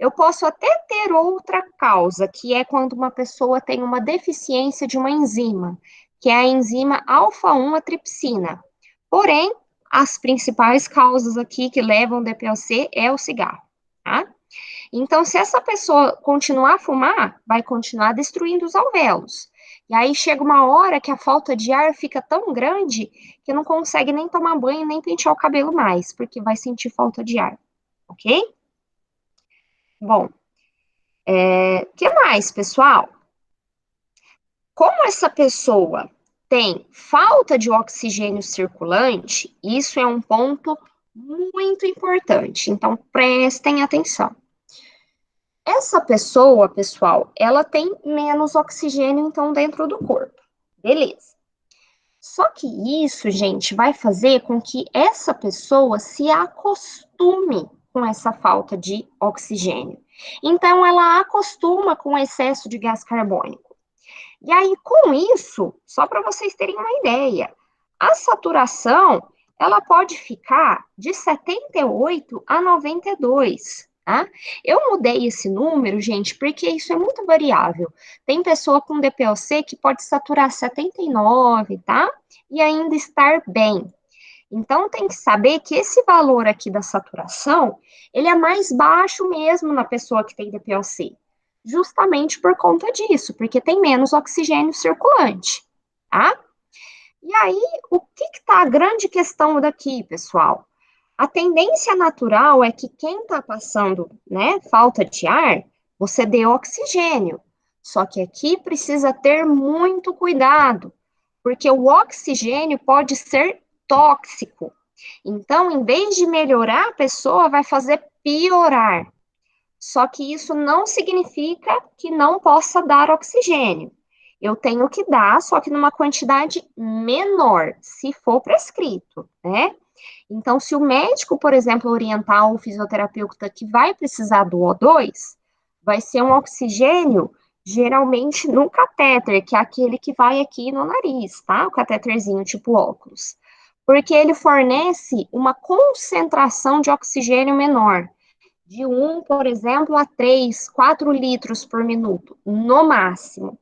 Eu posso até ter outra causa, que é quando uma pessoa tem uma deficiência de uma enzima, que é a enzima alfa-1 atripsina. Porém, as principais causas aqui que levam ao DPOC é o cigarro, tá? Então, se essa pessoa continuar a fumar, vai continuar destruindo os alvéolos. E aí chega uma hora que a falta de ar fica tão grande que não consegue nem tomar banho, nem pentear o cabelo mais, porque vai sentir falta de ar, ok? Bom, que mais, pessoal? Como essa pessoa tem falta de oxigênio circulante, isso é um ponto muito importante. Então, prestem atenção. Essa pessoa, pessoal, ela tem menos oxigênio, então, dentro do corpo. Beleza. Só que isso, gente, vai fazer com que essa pessoa se acostume com essa falta de oxigênio. Então, ela acostuma com o excesso de gás carbônico. E aí, com isso, só para vocês terem uma ideia, a saturação, ela pode ficar de 78 a 92, tá? Eu mudei esse número, gente, porque isso é muito variável. Tem pessoa com DPOC que pode saturar 79, tá? E ainda estar bem. Então, tem que saber que esse valor aqui da saturação, ele é mais baixo mesmo na pessoa que tem DPOC, justamente por conta disso, porque tem menos oxigênio circulante, tá? E aí, o que está a grande questão daqui, pessoal? A tendência natural é que quem está passando, né, falta de ar, você dê oxigênio. Só que aqui precisa ter muito cuidado, porque o oxigênio pode ser tóxico. Então, em vez de melhorar, a pessoa vai fazer piorar. Só que isso não significa que não possa dar oxigênio. Eu tenho que dar, só que numa quantidade menor, se for prescrito, né? Então, se o médico, por exemplo, orientar o fisioterapeuta que vai precisar do O2, vai ser um oxigênio, geralmente no catéter, que é aquele que vai aqui no nariz, tá? O catéterzinho tipo óculos. Porque ele fornece uma concentração de oxigênio menor, de 1, por exemplo, a 3, 4 litros por minuto, no máximo.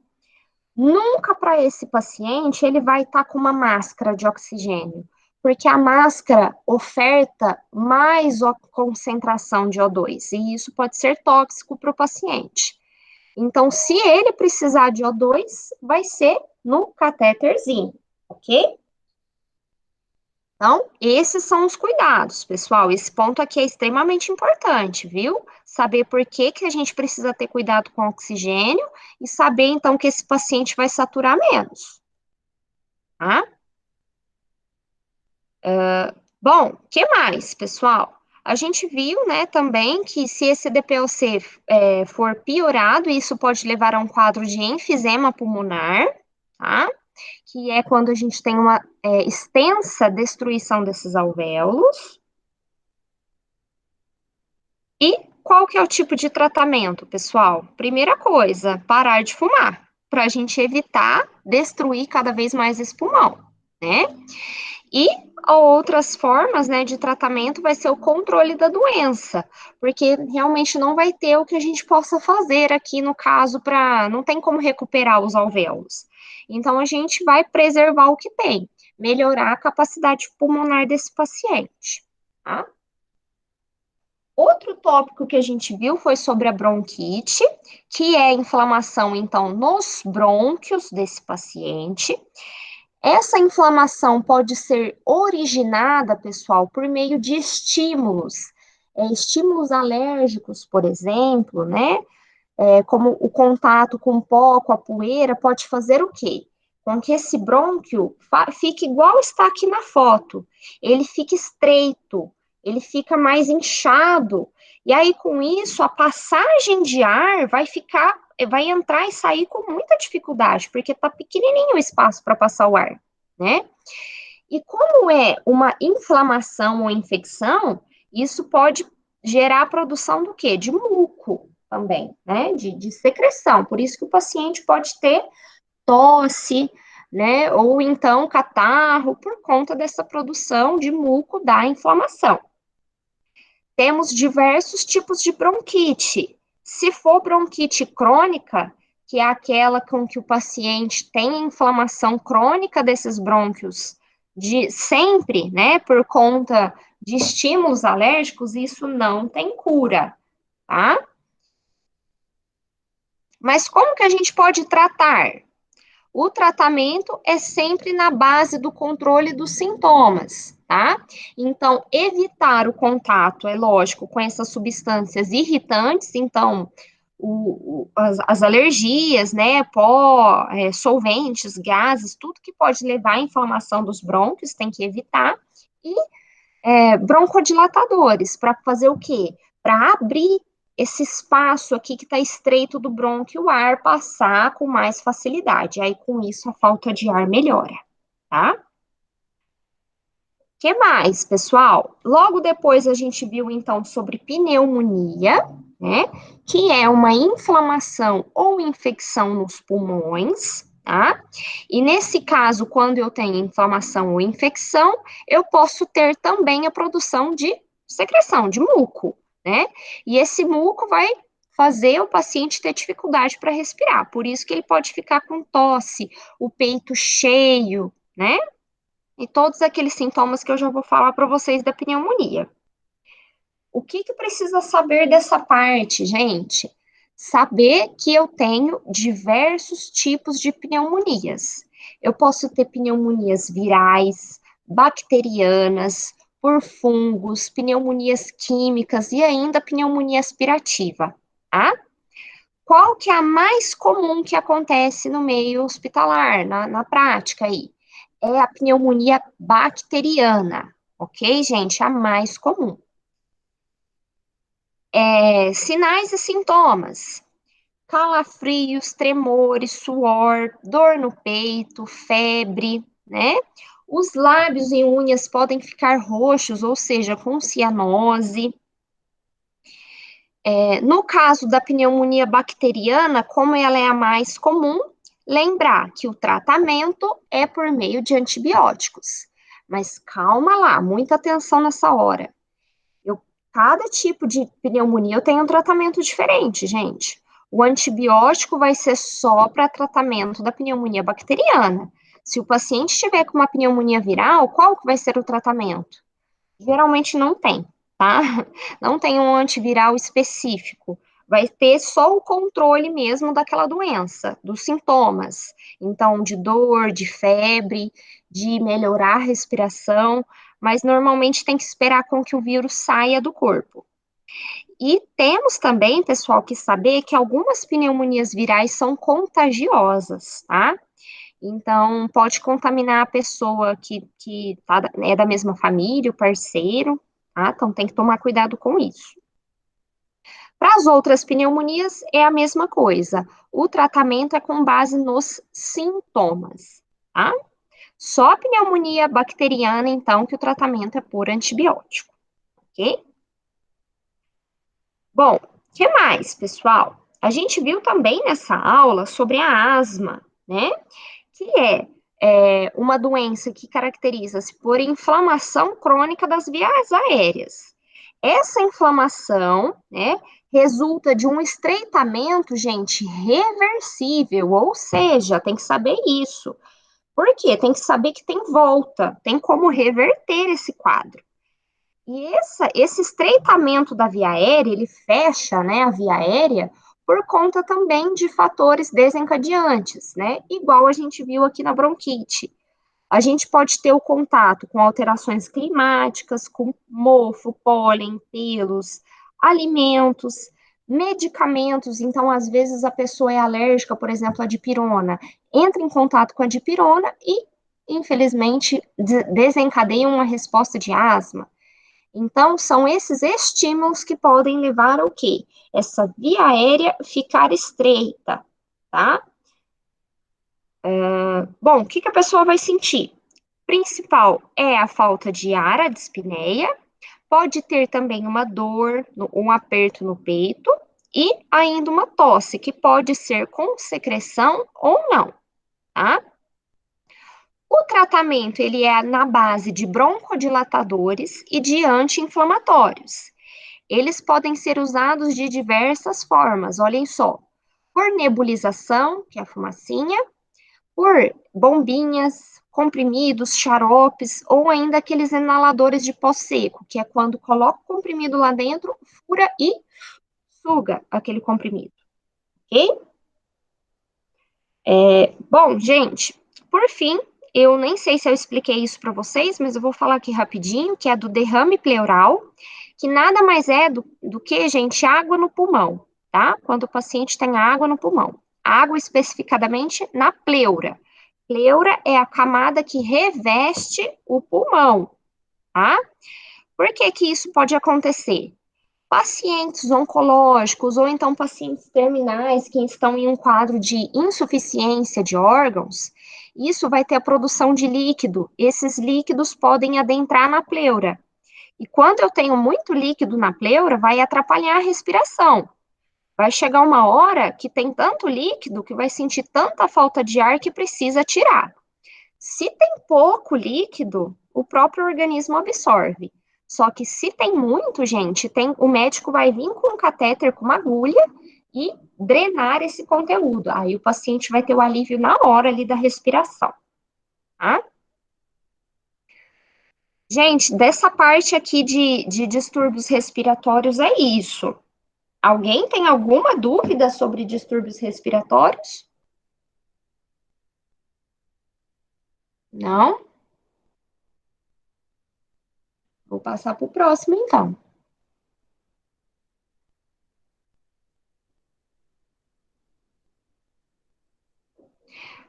Nunca para esse paciente ele vai estar com uma máscara de oxigênio, porque a máscara oferta mais concentração de O2, e isso pode ser tóxico para o paciente. Então, se ele precisar de O2, vai ser no catéterzinho, ok? Então, esses são os cuidados, pessoal. Esse ponto aqui é extremamente importante, viu? Saber por que que a gente precisa ter cuidado com o oxigênio e saber, então, que esse paciente vai saturar menos, tá? Bom, o que mais, pessoal? A gente viu, né, também que se esse DPOC for piorado, isso pode levar a um quadro de enfisema pulmonar, tá? Que é quando a gente tem uma extensa destruição desses alvéolos. E qual que é o tipo de tratamento, pessoal? Primeira coisa, parar de fumar, para a gente evitar destruir cada vez mais esse pulmão, né? E outras formas, né, de tratamento vai ser o controle da doença, porque realmente não vai ter o que a gente possa fazer aqui no caso não tem como recuperar os alvéolos. Então a gente vai preservar o que tem, melhorar a capacidade pulmonar desse paciente, tá? Outro tópico que a gente viu foi sobre a bronquite, que é a inflamação, então, nos brônquios desse paciente. Essa inflamação pode ser originada, pessoal, por meio de estímulos, estímulos alérgicos, por exemplo, né? Como o contato com o pó, com a poeira, pode fazer o quê? Com que esse brônquio fique igual está aqui na foto. Ele fica estreito, ele fica mais inchado. E aí, com isso, a passagem de ar vai entrar e sair com muita dificuldade, porque está pequenininho o espaço para passar o ar, né? E como é uma inflamação ou infecção, isso pode gerar a produção do quê? De muco também, né? De secreção. Por isso que o paciente pode ter tosse, né? Ou então catarro, por conta dessa produção de muco da inflamação. Temos diversos tipos de bronquite. Se for bronquite crônica, que é aquela com que o paciente tem inflamação crônica desses brônquios de sempre, né, por conta de estímulos alérgicos, isso não tem cura, tá? Mas como que a gente pode tratar? O tratamento é sempre na base do controle dos sintomas, tá? Então, evitar o contato, é lógico, com essas substâncias irritantes, então, as alergias, né, pó, solventes, gases, tudo que pode levar à inflamação dos brônquios, tem que evitar. E broncodilatadores, para fazer o quê? Para abrir esse espaço aqui que está estreito do brônquio, o ar passar com mais facilidade. Aí, com isso, a falta de ar melhora, tá? Que mais, pessoal? Logo depois a gente viu, então, sobre pneumonia, né? Que é uma inflamação ou infecção nos pulmões, tá? E nesse caso, quando eu tenho inflamação ou infecção, eu posso ter também a produção de secreção, de muco, né? E esse muco vai fazer o paciente ter dificuldade para respirar. Por isso que ele pode ficar com tosse, o peito cheio, né? E todos aqueles sintomas que eu já vou falar para vocês da pneumonia. O que precisa saber dessa parte, gente? Saber que eu tenho diversos tipos de pneumonias. Eu posso ter pneumonias virais, bacterianas, por fungos, pneumonias químicas e ainda pneumonia aspirativa, tá? Qual que é a mais comum que acontece no meio hospitalar, na prática aí? É a pneumonia bacteriana, ok, gente? A mais comum. Sinais e sintomas: calafrios, tremores, suor, dor no peito, febre, né? Os lábios e unhas podem ficar roxos, ou seja, com cianose. No caso da pneumonia bacteriana, como ela é a mais comum, lembrar que o tratamento é por meio de antibióticos. Mas calma lá, muita atenção nessa hora. Cada tipo de pneumonia eu tenho um tratamento diferente, gente. O antibiótico vai ser só para tratamento da pneumonia bacteriana. Se o paciente estiver com uma pneumonia viral, qual que vai ser o tratamento? Geralmente não tem, tá? Não tem um antiviral específico. Vai ter só o controle mesmo daquela doença, dos sintomas. Então, de dor, de febre, de melhorar a respiração, mas normalmente tem que esperar com que o vírus saia do corpo. E temos também, pessoal, que saber que algumas pneumonias virais são contagiosas, tá? Então, pode contaminar a pessoa que é da mesma família, o parceiro, tá? Então, tem que tomar cuidado com isso. Para as outras pneumonias, é a mesma coisa. O tratamento é com base nos sintomas, tá? Só a pneumonia bacteriana, então, que o tratamento é por antibiótico, ok? Bom, o que mais, pessoal? A gente viu também nessa aula sobre a asma, né? Que é uma doença que caracteriza-se por inflamação crônica das vias aéreas. Essa inflamação, né, resulta de um estreitamento, gente, reversível, ou seja, tem que saber isso. Por quê? Tem que saber que tem volta, tem como reverter esse quadro. E esse estreitamento da via aérea, ele fecha, né, a via aérea por conta também de fatores desencadeantes, né? Igual a gente viu aqui na bronquite. A gente pode ter o contato com alterações climáticas, com mofo, pólen, pelos, alimentos, medicamentos. Então, às vezes, a pessoa é alérgica, por exemplo, à dipirona, entra em contato com a dipirona e, infelizmente, desencadeia uma resposta de asma. Então, são esses estímulos que podem levar ao quê? Essa via aérea ficar estreita, tá? Bom, o que que a pessoa vai sentir? Principal é a falta de ar, a dispneia, pode ter também uma dor, um aperto no peito e ainda uma tosse, que pode ser com secreção ou não, tá? O tratamento, ele é na base de broncodilatadores e de anti-inflamatórios. Eles podem ser usados de diversas formas, olhem só. Por nebulização, que é a fumacinha, por bombinhas, comprimidos, xaropes, ou ainda aqueles inaladores de pó seco, que é quando coloca o comprimido lá dentro, fura e suga aquele comprimido, ok? Bom, gente, por fim, eu nem sei se eu expliquei isso para vocês, mas eu vou falar aqui rapidinho, que é do derrame pleural, que nada mais é do que, gente, água no pulmão, tá? Quando o paciente tem água no pulmão. Água especificadamente na pleura. Pleura é a camada que reveste o pulmão, tá? Por que que isso pode acontecer? Pacientes oncológicos ou então pacientes terminais que estão em um quadro de insuficiência de órgãos, isso vai ter a produção de líquido. Esses líquidos podem adentrar na pleura. E quando eu tenho muito líquido na pleura, vai atrapalhar a respiração. Vai chegar uma hora que tem tanto líquido que vai sentir tanta falta de ar que precisa tirar. Se tem pouco líquido, o próprio organismo absorve. Só que se tem muito, gente, o médico vai vir com um catéter, com uma agulha e drenar esse conteúdo. Aí o paciente vai ter o alívio na hora ali da respiração, tá? Gente, dessa parte aqui de distúrbios respiratórios é isso. Alguém tem alguma dúvida sobre distúrbios respiratórios? Não? Vou passar para o próximo, então.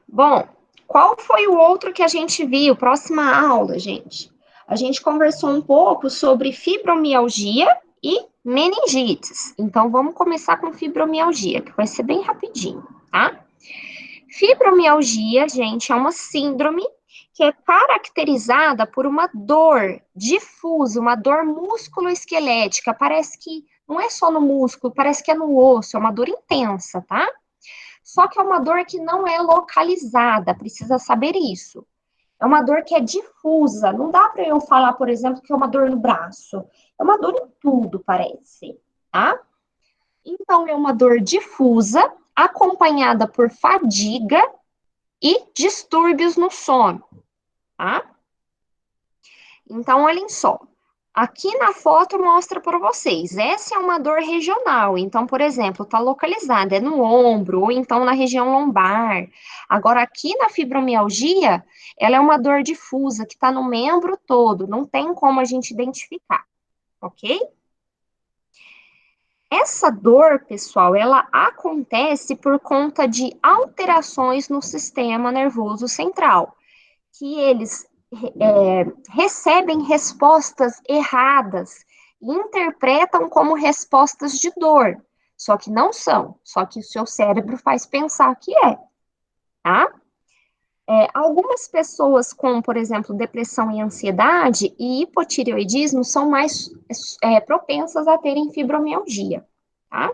Bom, qual foi o outro que a gente viu? Próxima aula, gente. A gente conversou um pouco sobre fibromialgia e meningites. Então, vamos começar com fibromialgia, que vai ser bem rapidinho, tá? Fibromialgia, gente, é uma síndrome que é caracterizada por uma dor difusa, uma dor músculo-esquelética. Parece que não é só no músculo, parece que é no osso, é uma dor intensa, tá? Só que é uma dor que não é localizada, precisa saber isso. É uma dor que é difusa, não dá para eu falar, por exemplo, que é uma dor no braço. É uma dor em tudo, parece, tá? Então, é uma dor difusa, acompanhada por fadiga e distúrbios no sono, tá? Então, olhem só. Aqui na foto mostra para vocês. Essa é uma dor regional. Então, por exemplo, está localizada, é no ombro ou então na região lombar. Agora, aqui na fibromialgia, ela é uma dor difusa que está no membro todo. Não tem como a gente identificar, ok? Essa dor, pessoal, ela acontece por conta de alterações no sistema nervoso central, que eles recebem respostas erradas e interpretam como respostas de dor, só que não são, só que o seu cérebro faz pensar que é, tá? Algumas pessoas com, por exemplo, depressão e ansiedade e hipotireoidismo são mais propensas a terem fibromialgia, tá?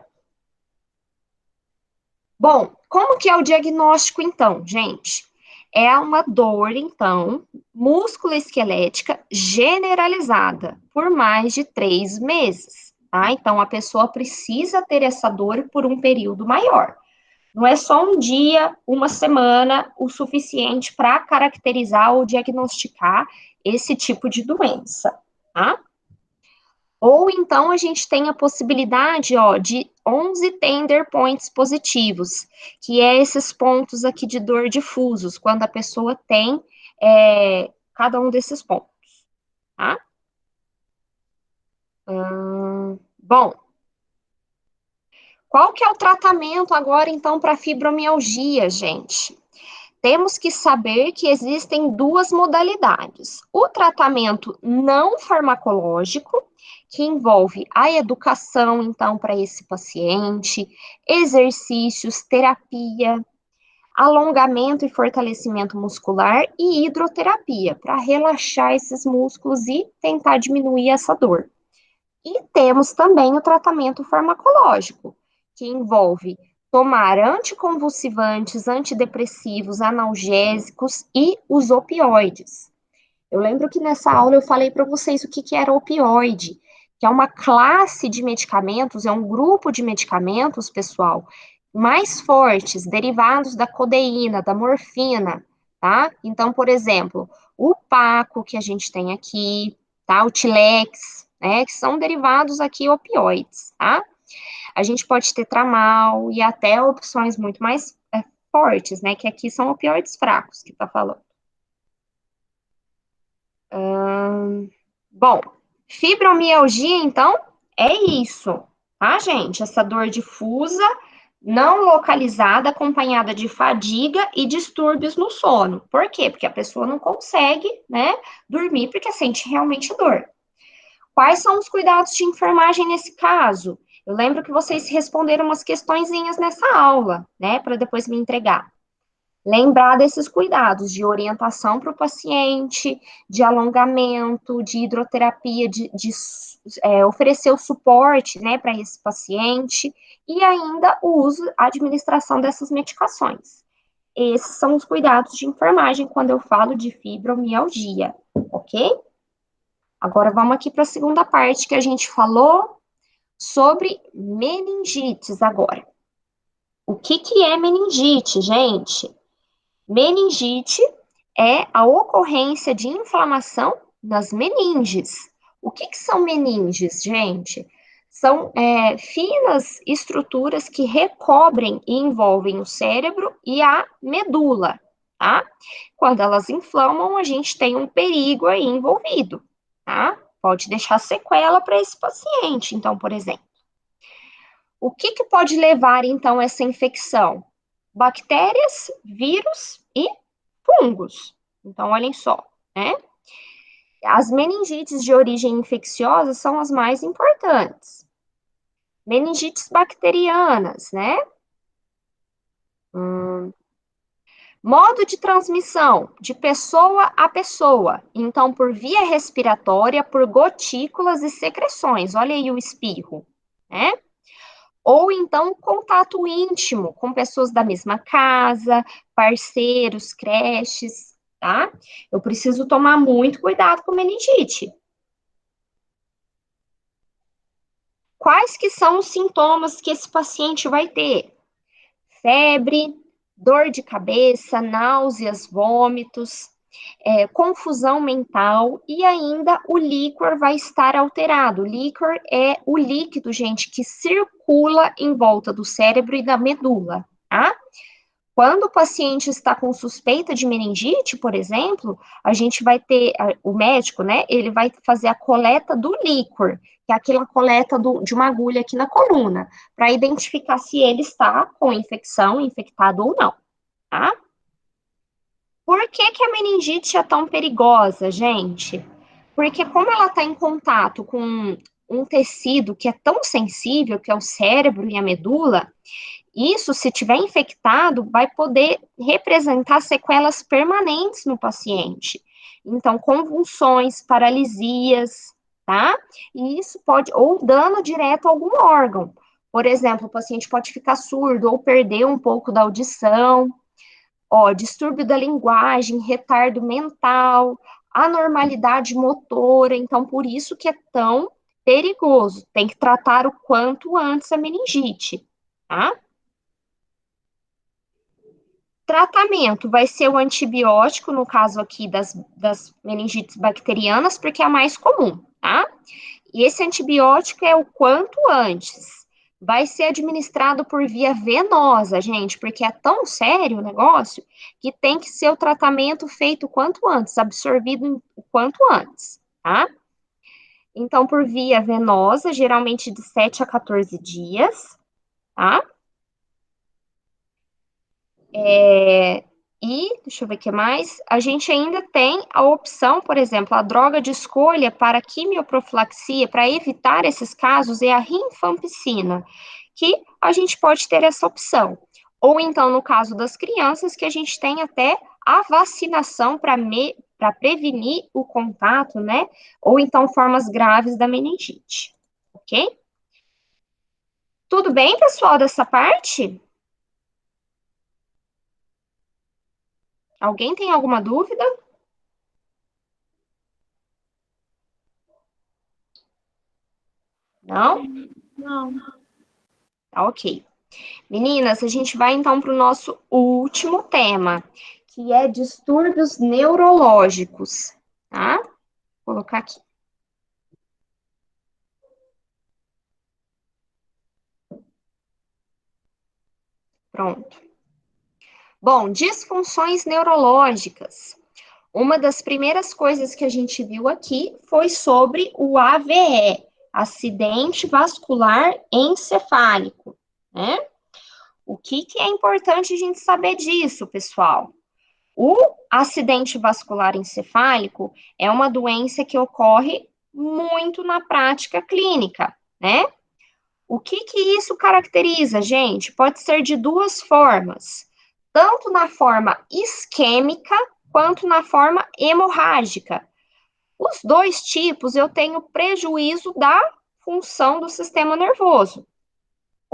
Bom, como que é o diagnóstico, então, gente? É uma dor, então, músculo-esquelética generalizada por mais de 3 meses, tá? Então, a pessoa precisa ter essa dor por um período maior. Não é só um dia, uma semana, o suficiente para caracterizar ou diagnosticar esse tipo de doença, tá? Ou então a gente tem a possibilidade, ó, de 11 tender points positivos, que é esses pontos aqui de dor difusos, quando a pessoa tem cada um desses pontos, tá? Bom, qual que é o tratamento agora, então, para fibromialgia, gente? Temos que saber que existem duas modalidades. O tratamento não farmacológico, que envolve a educação, então, para esse paciente, exercícios, terapia, alongamento e fortalecimento muscular e hidroterapia, para relaxar esses músculos e tentar diminuir essa dor. E temos também o tratamento farmacológico, que envolve tomar anticonvulsivantes, antidepressivos, analgésicos e os opioides. Eu lembro que nessa aula eu falei para vocês o que, que era opioide, que é uma classe de medicamentos, é um grupo de medicamentos, pessoal, mais fortes, derivados da codeína, da morfina, tá? Então, por exemplo, o Paco que a gente tem aqui, tá? O Tilex, né? Que são derivados aqui opioides, tá? A gente pode ter tramal e até opções muito mais fortes, né? Que aqui são opioides fracos que tá falando. Bom, fibromialgia, então, é isso, tá, gente? Essa dor difusa, não localizada, acompanhada de fadiga e distúrbios no sono. Por quê? Porque a pessoa não consegue, né, dormir porque sente realmente dor. Quais são os cuidados de enfermagem nesse caso? Eu lembro que vocês responderam umas questõezinhas nessa aula, né, para depois me entregar. Lembrar desses cuidados de orientação para o paciente, de alongamento, de hidroterapia, de oferecer o suporte, né, para esse paciente, e ainda o uso, a administração dessas medicações. Esses são os cuidados de enfermagem quando eu falo de fibromialgia, ok? Agora vamos aqui para a segunda parte que a gente falou sobre meningites agora. O que que é meningite, gente? Meningite é a ocorrência de inflamação nas meninges. O que que são meninges, gente? São finas estruturas que recobrem e envolvem o cérebro e a medula, tá? Quando elas inflamam, a gente tem um perigo aí envolvido, tá? Pode deixar sequela para esse paciente, então, por exemplo. O que que pode levar, então, essa infecção? Bactérias, vírus e fungos. Então, olhem só, né? As meningites de origem infecciosa são as mais importantes. Meningites bacterianas, né? Modo de transmissão, de pessoa a pessoa. Então, por via respiratória, por gotículas e secreções. Olha aí o espirro, né? Ou então contato íntimo com pessoas da mesma casa, parceiros, creches, tá? Eu preciso tomar muito cuidado com meningite. Quais que são os sintomas que esse paciente vai ter? Febre, dor de cabeça, náuseas, vômitos, confusão mental e ainda o líquor vai estar alterado. O líquor é o líquido, gente, que circula em volta do cérebro e da medula, tá? Quando o paciente está com suspeita de meningite, por exemplo, a gente vai ter, o médico, né, ele vai fazer a coleta do líquor, que é aquela coleta de uma agulha aqui na coluna, para identificar se ele está com infecção, infectado ou não, tá? Por que que a meningite é tão perigosa, gente? Porque como ela está em contato com um tecido que é tão sensível, que é o cérebro e a medula, isso, se tiver infectado, vai poder representar sequelas permanentes no paciente. Então, convulsões, paralisias, tá? E isso pode, ou dano direto a algum órgão. Por exemplo, o paciente pode ficar surdo ou perder um pouco da audição, ó, distúrbio da linguagem, retardo mental, anormalidade motora, então por isso que é tão perigoso. Tem que tratar o quanto antes a meningite, tá? Tratamento vai ser o antibiótico, no caso aqui das meningites bacterianas, porque é a mais comum, tá? E esse antibiótico é o quanto antes. Vai ser administrado por via venosa, gente, porque é tão sério o negócio que tem que ser o tratamento feito o quanto antes, absorvido o quanto antes, tá? Então, por via venosa, geralmente de 7 a 14 dias, tá? Deixa eu ver o que mais. A gente ainda tem a opção, por exemplo, a droga de escolha para quimioprofilaxia, para evitar esses casos, é a rifampicina, que a gente pode ter essa opção. Ou então, no caso das crianças, que a gente tem até a vacinação para prevenir o contato, né? Ou então formas graves da meningite, ok? Tudo bem, pessoal, dessa parte? Alguém tem alguma dúvida? Não? Não. Tá, ok. Meninas, a gente vai então para o nosso último tema, que é distúrbios neurológicos, tá? Vou colocar aqui. Pronto. Bom, disfunções neurológicas. Uma das primeiras coisas que a gente viu aqui foi sobre o AVE, acidente vascular encefálico, né? O que é importante a gente saber disso, pessoal? O acidente vascular encefálico é uma doença que ocorre muito na prática clínica, né? O que isso caracteriza, gente? Pode ser de duas formas, tanto na forma isquêmica quanto na forma hemorrágica. Os dois tipos eu tenho prejuízo da função do sistema nervoso.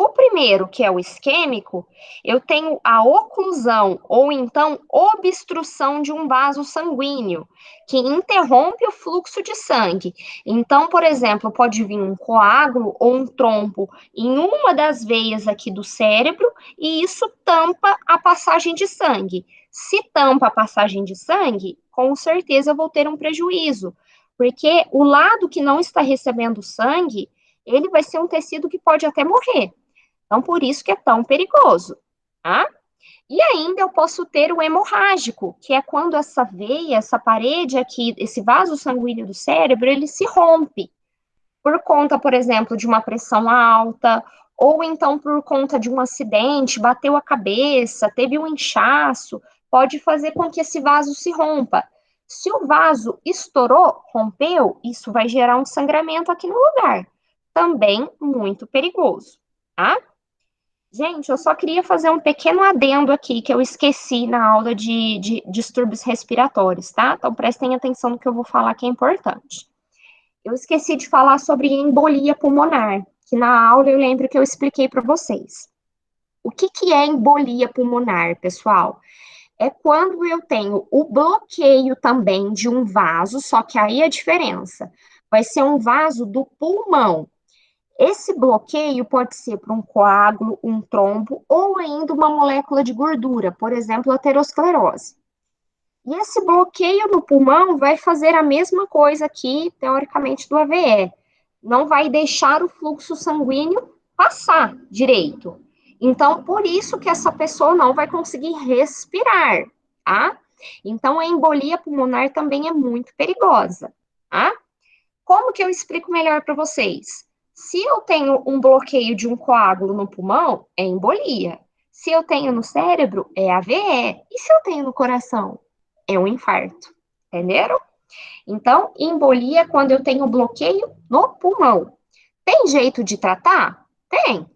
O primeiro, que é o isquêmico, eu tenho a oclusão ou então obstrução de um vaso sanguíneo, que interrompe o fluxo de sangue. Então, por exemplo, pode vir um coágulo ou um trombo em uma das veias aqui do cérebro e isso tampa a passagem de sangue. Se tampa a passagem de sangue, com certeza eu vou ter um prejuízo, porque o lado que não está recebendo sangue, ele vai ser um tecido que pode até morrer. Então, por isso que é tão perigoso, tá? E ainda eu posso ter o hemorrágico, que é quando essa veia, essa parede aqui, esse vaso sanguíneo do cérebro, ele se rompe por conta, por exemplo, de uma pressão alta, ou então por conta de um acidente, bateu a cabeça, teve um inchaço, pode fazer com que esse vaso se rompa. Se o vaso estourou, rompeu, isso vai gerar um sangramento aqui no lugar. Também muito perigoso, tá? Gente, eu só queria fazer um pequeno adendo aqui que eu esqueci na aula de distúrbios respiratórios, tá? Então prestem atenção no que eu vou falar que é importante. Eu esqueci de falar sobre embolia pulmonar, que na aula eu lembro que eu expliquei para vocês. O que é embolia pulmonar, pessoal? É quando eu tenho o bloqueio também de um vaso, só que aí a diferença vai ser um vaso do pulmão. Esse bloqueio pode ser por um coágulo, um trombo ou ainda uma molécula de gordura, por exemplo, a aterosclerose. E esse bloqueio no pulmão vai fazer a mesma coisa aqui, teoricamente, do AVE. Não vai deixar o fluxo sanguíneo passar direito. Então, por isso que essa pessoa não vai conseguir respirar, tá? Então, a embolia pulmonar também é muito perigosa, tá? Como que eu explico melhor para vocês? Se eu tenho um bloqueio de um coágulo no pulmão, é embolia. Se eu tenho no cérebro, é AVE. E se eu tenho no coração? É um infarto. Entenderam? Então, embolia é quando eu tenho bloqueio no pulmão. Tem jeito de tratar? Tem.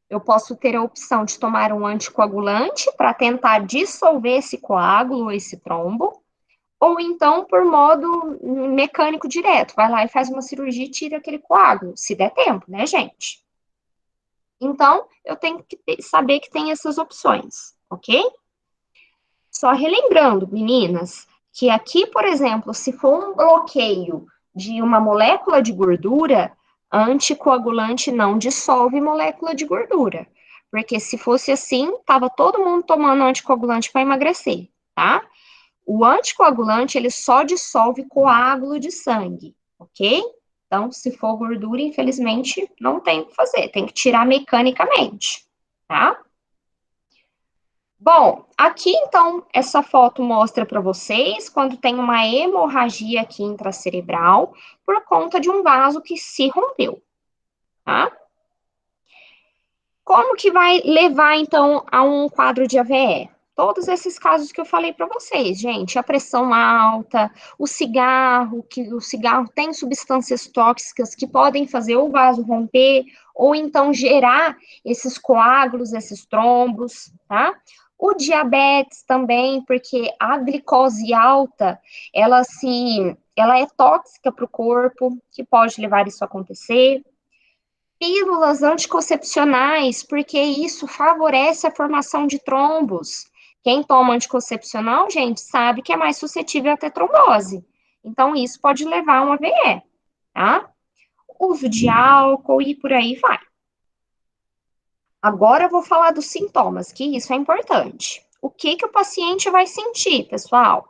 Eu posso ter a opção de tomar um anticoagulante para tentar dissolver esse coágulo, esse trombo, ou então por modo mecânico direto. Vai lá e faz uma cirurgia e tira aquele coágulo, se der tempo, né, gente? Então, eu tenho que saber que tem essas opções, ok? Só relembrando, meninas, que aqui, por exemplo, se for um bloqueio de uma molécula de gordura, anticoagulante não dissolve molécula de gordura. Porque se fosse assim, tava todo mundo tomando anticoagulante para emagrecer, tá? O anticoagulante, ele só dissolve coágulo de sangue, ok? Então, se for gordura, infelizmente, não tem o que fazer, tem que tirar mecanicamente, tá? Bom, aqui então essa foto mostra para vocês quando tem uma hemorragia aqui intracerebral por conta de um vaso que se rompeu, tá? Como que vai levar então a um quadro de AVE? Todos esses casos que eu falei para vocês, gente, a pressão alta, o cigarro, que o cigarro tem substâncias tóxicas que podem fazer o vaso romper ou então gerar esses coágulos, esses trombos, tá? O diabetes também, porque a glicose alta, ela é tóxica para o corpo, que pode levar isso a acontecer. Pílulas anticoncepcionais, porque isso favorece a formação de trombos. Quem toma anticoncepcional, gente, sabe que é mais suscetível a ter trombose. Então, isso pode levar a uma AVE, tá? Uso de álcool e por aí vai. Agora eu vou falar dos sintomas, que isso é importante. O que que o paciente vai sentir, pessoal?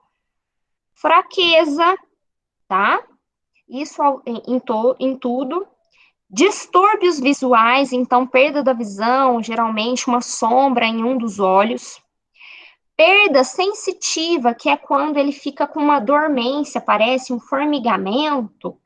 Fraqueza, tá? Isso em tudo. Distúrbios visuais, então perda da visão, geralmente uma sombra em um dos olhos. Perda sensitiva, que é quando ele fica com uma dormência, parece um formigamento.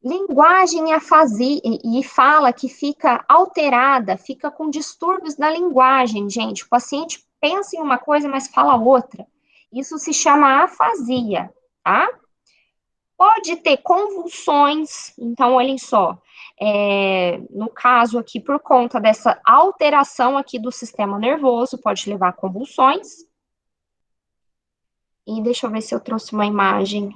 Linguagem afasia e fala que fica alterada, fica com distúrbios na linguagem, gente. O paciente pensa em uma coisa, mas fala outra. Isso se chama afasia, tá? Pode ter convulsões, então, olhem só, no caso aqui, por conta dessa alteração aqui do sistema nervoso, pode levar a convulsões. E deixa eu ver se eu trouxe uma imagem.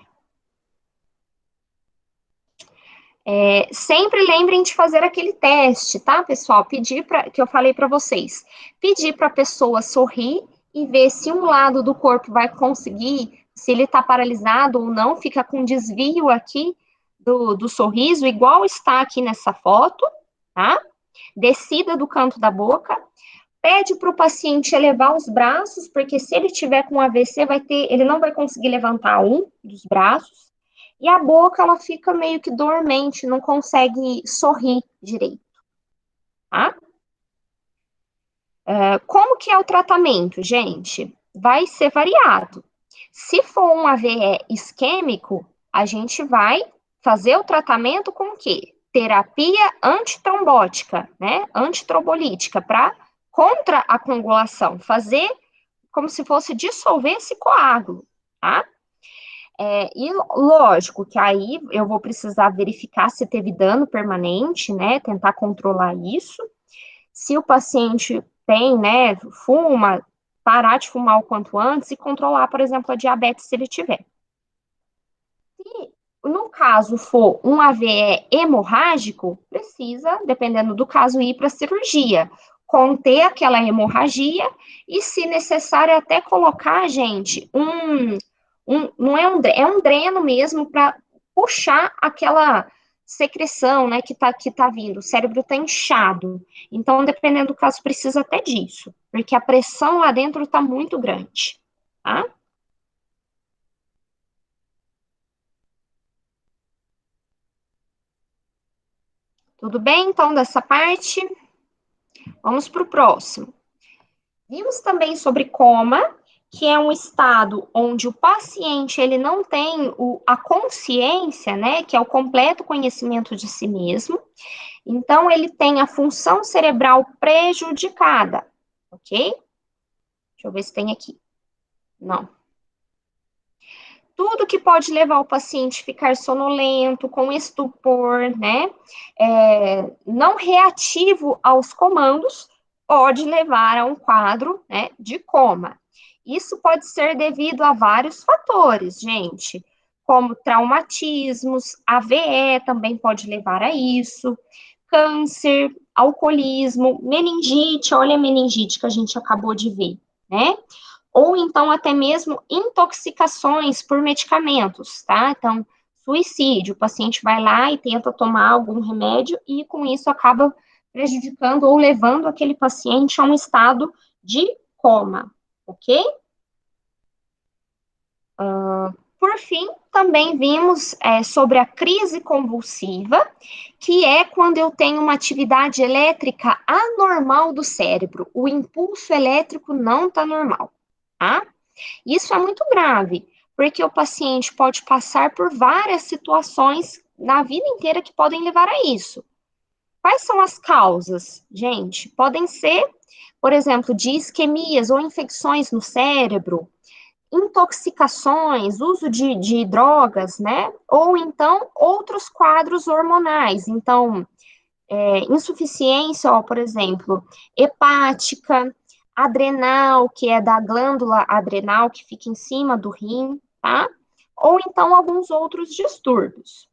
Sempre lembrem de fazer aquele teste, tá, pessoal? Que eu falei para vocês. Pedir para a pessoa sorrir e ver se um lado do corpo vai conseguir, se ele está paralisado ou não, fica com desvio aqui do sorriso, igual está aqui nessa foto, tá? Descida do canto da boca. Pede para o paciente elevar os braços, porque se ele tiver com AVC, ele não vai conseguir levantar um dos braços. E a boca, ela fica meio que dormente, não consegue sorrir direito, tá? Como que é o tratamento, gente? Vai ser variado. Se for um AVE isquêmico, a gente vai fazer o tratamento com o quê? Terapia antitrombótica, né? Antitrombolítica, para contra a coagulação, fazer como se fosse dissolver esse coágulo, tá? E lógico que aí eu vou precisar verificar se teve dano permanente, né? Tentar controlar isso. Se o paciente tem, né, fuma, parar de fumar o quanto antes e controlar, por exemplo, a diabetes se ele tiver. Se no caso for um AVE hemorrágico, precisa, dependendo do caso, ir para cirurgia, conter aquela hemorragia e, se necessário, até colocar, gente, não é é um dreno mesmo para puxar aquela secreção, né, que tá vindo. O cérebro tá inchado. Então, dependendo do caso, precisa até disso, porque a pressão lá dentro tá muito grande, tá? Tudo bem, então, dessa parte? Vamos para o próximo. Vimos também sobre coma, que é um estado onde o paciente ele não tem a consciência, né, que é o completo conhecimento de si mesmo. Então, ele tem a função cerebral prejudicada, ok? Deixa eu ver se tem aqui. Não. Tudo que pode levar o paciente a ficar sonolento, com estupor, né? Não reativo aos comandos, pode levar a um quadro, né, de coma. Isso pode ser devido a vários fatores, gente, como traumatismos, AVE também pode levar a isso, câncer, alcoolismo, meningite, olha a meningite que a gente acabou de ver, né? Ou então até mesmo intoxicações por medicamentos, tá? Então, suicídio, o paciente vai lá e tenta tomar algum remédio e com isso acaba prejudicando ou levando aquele paciente a um estado de coma, ok? Por fim, também vimos sobre a crise convulsiva, que é quando eu tenho uma atividade elétrica anormal do cérebro. O impulso elétrico não está normal, tá? Isso é muito grave, porque o paciente pode passar por várias situações na vida inteira que podem levar a isso. Quais são as causas, gente? Podem ser, por exemplo, de isquemias ou infecções no cérebro, intoxicações, uso de drogas, né? Ou então outros quadros hormonais. Então, insuficiência, ó, por exemplo, hepática, adrenal, que é da glândula adrenal que fica em cima do rim, tá? Ou então alguns outros distúrbios.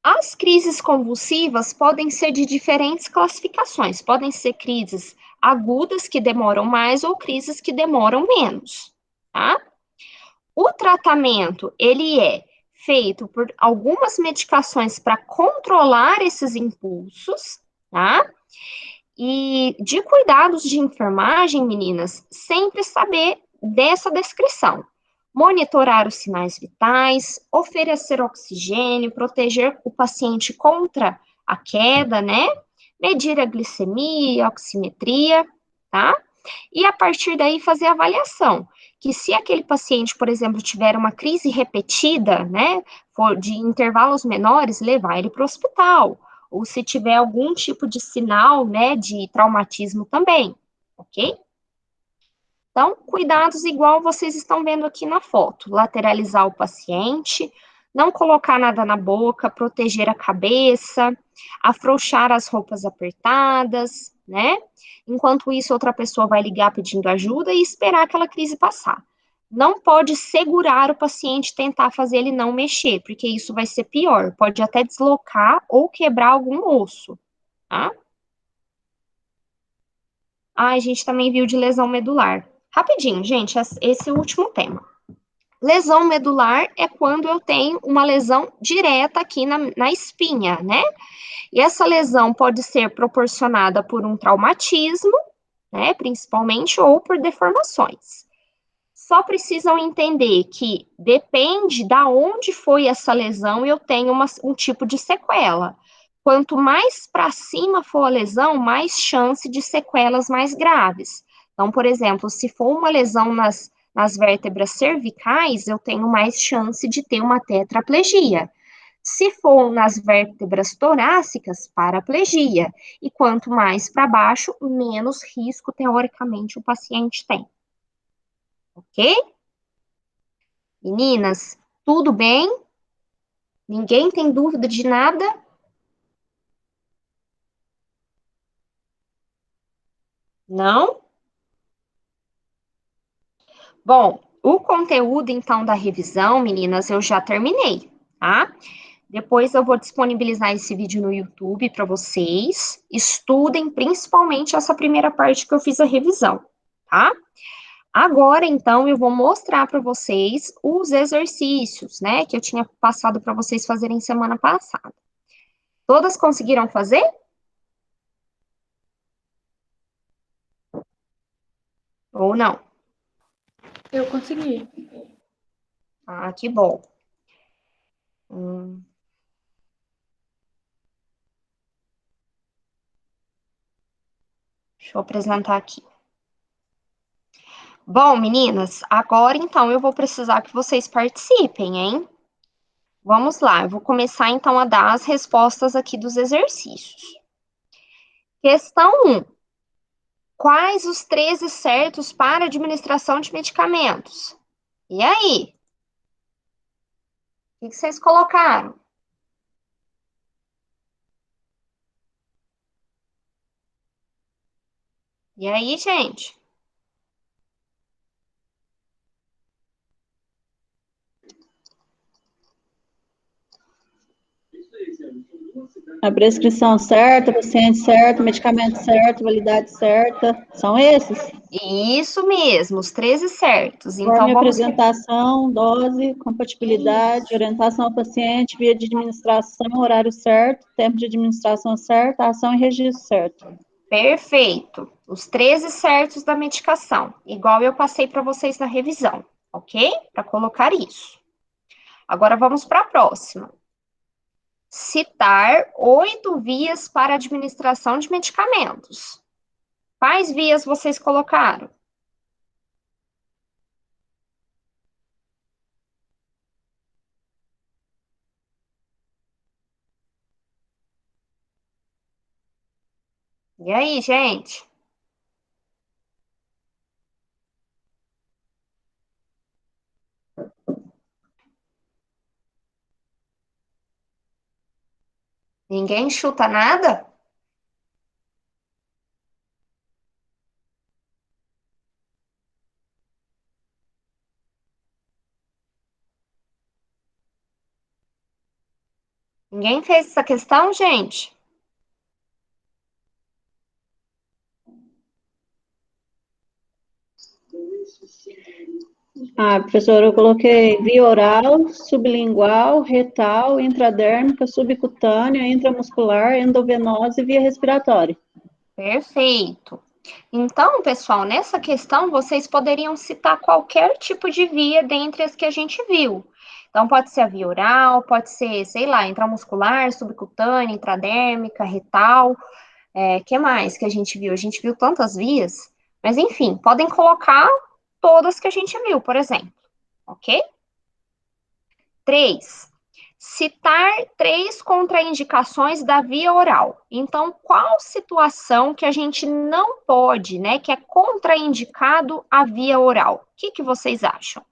As crises convulsivas podem ser de diferentes classificações, podem ser crises agudas que demoram mais ou crises que demoram menos, tá? O tratamento, ele é feito por algumas medicações para controlar esses impulsos, tá? E de cuidados de enfermagem, meninas, sempre saber dessa descrição. Monitorar os sinais vitais, oferecer oxigênio, proteger o paciente contra a queda, né? Medir a glicemia, a oximetria, tá? E a partir daí fazer a avaliação. Que se aquele paciente, por exemplo, tiver uma crise repetida, né, for de intervalos menores, levar ele para o hospital. Ou se tiver algum tipo de sinal, né, de traumatismo também, ok? Então, cuidados igual vocês estão vendo aqui na foto. Lateralizar o paciente, não colocar nada na boca, proteger a cabeça, afrouxar as roupas apertadas, né? Enquanto isso, outra pessoa vai ligar pedindo ajuda e esperar aquela crise passar. Não pode segurar o paciente, tentar fazer ele não mexer, porque isso vai ser pior. Pode até deslocar ou quebrar algum osso, tá? Ah, a gente também viu de lesão medular. Rapidinho, gente, esse é o último tema. Lesão medular é quando eu tenho uma lesão direta aqui na espinha, né? E essa lesão pode ser proporcionada por um traumatismo, né? Principalmente, ou por deformações. Só precisam entender que depende da onde foi essa lesão, eu tenho um tipo de sequela. Quanto mais para cima for a lesão, mais chance de sequelas mais graves. Então, por exemplo, se for uma lesão nas vértebras cervicais, eu tenho mais chance de ter uma tetraplegia. Se for nas vértebras torácicas, paraplegia. E quanto mais para baixo, menos risco, teoricamente, o paciente tem. Ok? Meninas, tudo bem? Ninguém tem dúvida de nada? Não? Bom, o conteúdo então da revisão, meninas, eu já terminei, tá? Depois eu vou disponibilizar esse vídeo no YouTube para vocês. Estudem principalmente essa primeira parte que eu fiz a revisão, tá? Agora, então, eu vou mostrar para vocês os exercícios, né, que eu tinha passado para vocês fazerem semana passada. Todas conseguiram fazer? Ou não? Eu consegui. Ah, que bom. Hum, deixa eu apresentar aqui. Bom, meninas, agora então eu vou precisar que vocês participem, hein? Vamos lá, eu vou começar então a dar as respostas aqui dos exercícios. Questão 1. Quais os 13 certos para administração de medicamentos? E aí? O que vocês colocaram? E aí, gente? A prescrição certa, paciente certo, medicamento certo, validade certa, são esses? Isso mesmo, os 13 certos. Forma Então, de vamos. apresentação, dose, compatibilidade, orientação ao paciente, via de administração, horário certo, tempo de administração certo, ação e registro certo. Perfeito. Os 13 certos da medicação, igual eu passei para vocês na revisão, ok? Para colocar isso. Agora vamos para a próxima. Citar 8 vias para administração de medicamentos. Quais vias vocês colocaram? E aí, gente? Ninguém chuta nada? Ninguém fez essa questão, gente? Ah, professora, eu coloquei via oral, sublingual, retal, intradérmica, subcutânea, intramuscular, endovenosa e via respiratória. Perfeito. Então, pessoal, nessa questão, vocês poderiam citar qualquer tipo de via dentre as que a gente viu. Então, pode ser a via oral, pode ser, sei lá, intramuscular, subcutânea, intradérmica, retal. Que mais que a gente viu? A gente viu tantas vias, mas enfim, podem colocar todas que a gente viu, por exemplo, ok? 3. Citar 3 contraindicações da via oral. Então, qual situação que a gente não pode, né, que é contraindicado a via oral? O que vocês acham?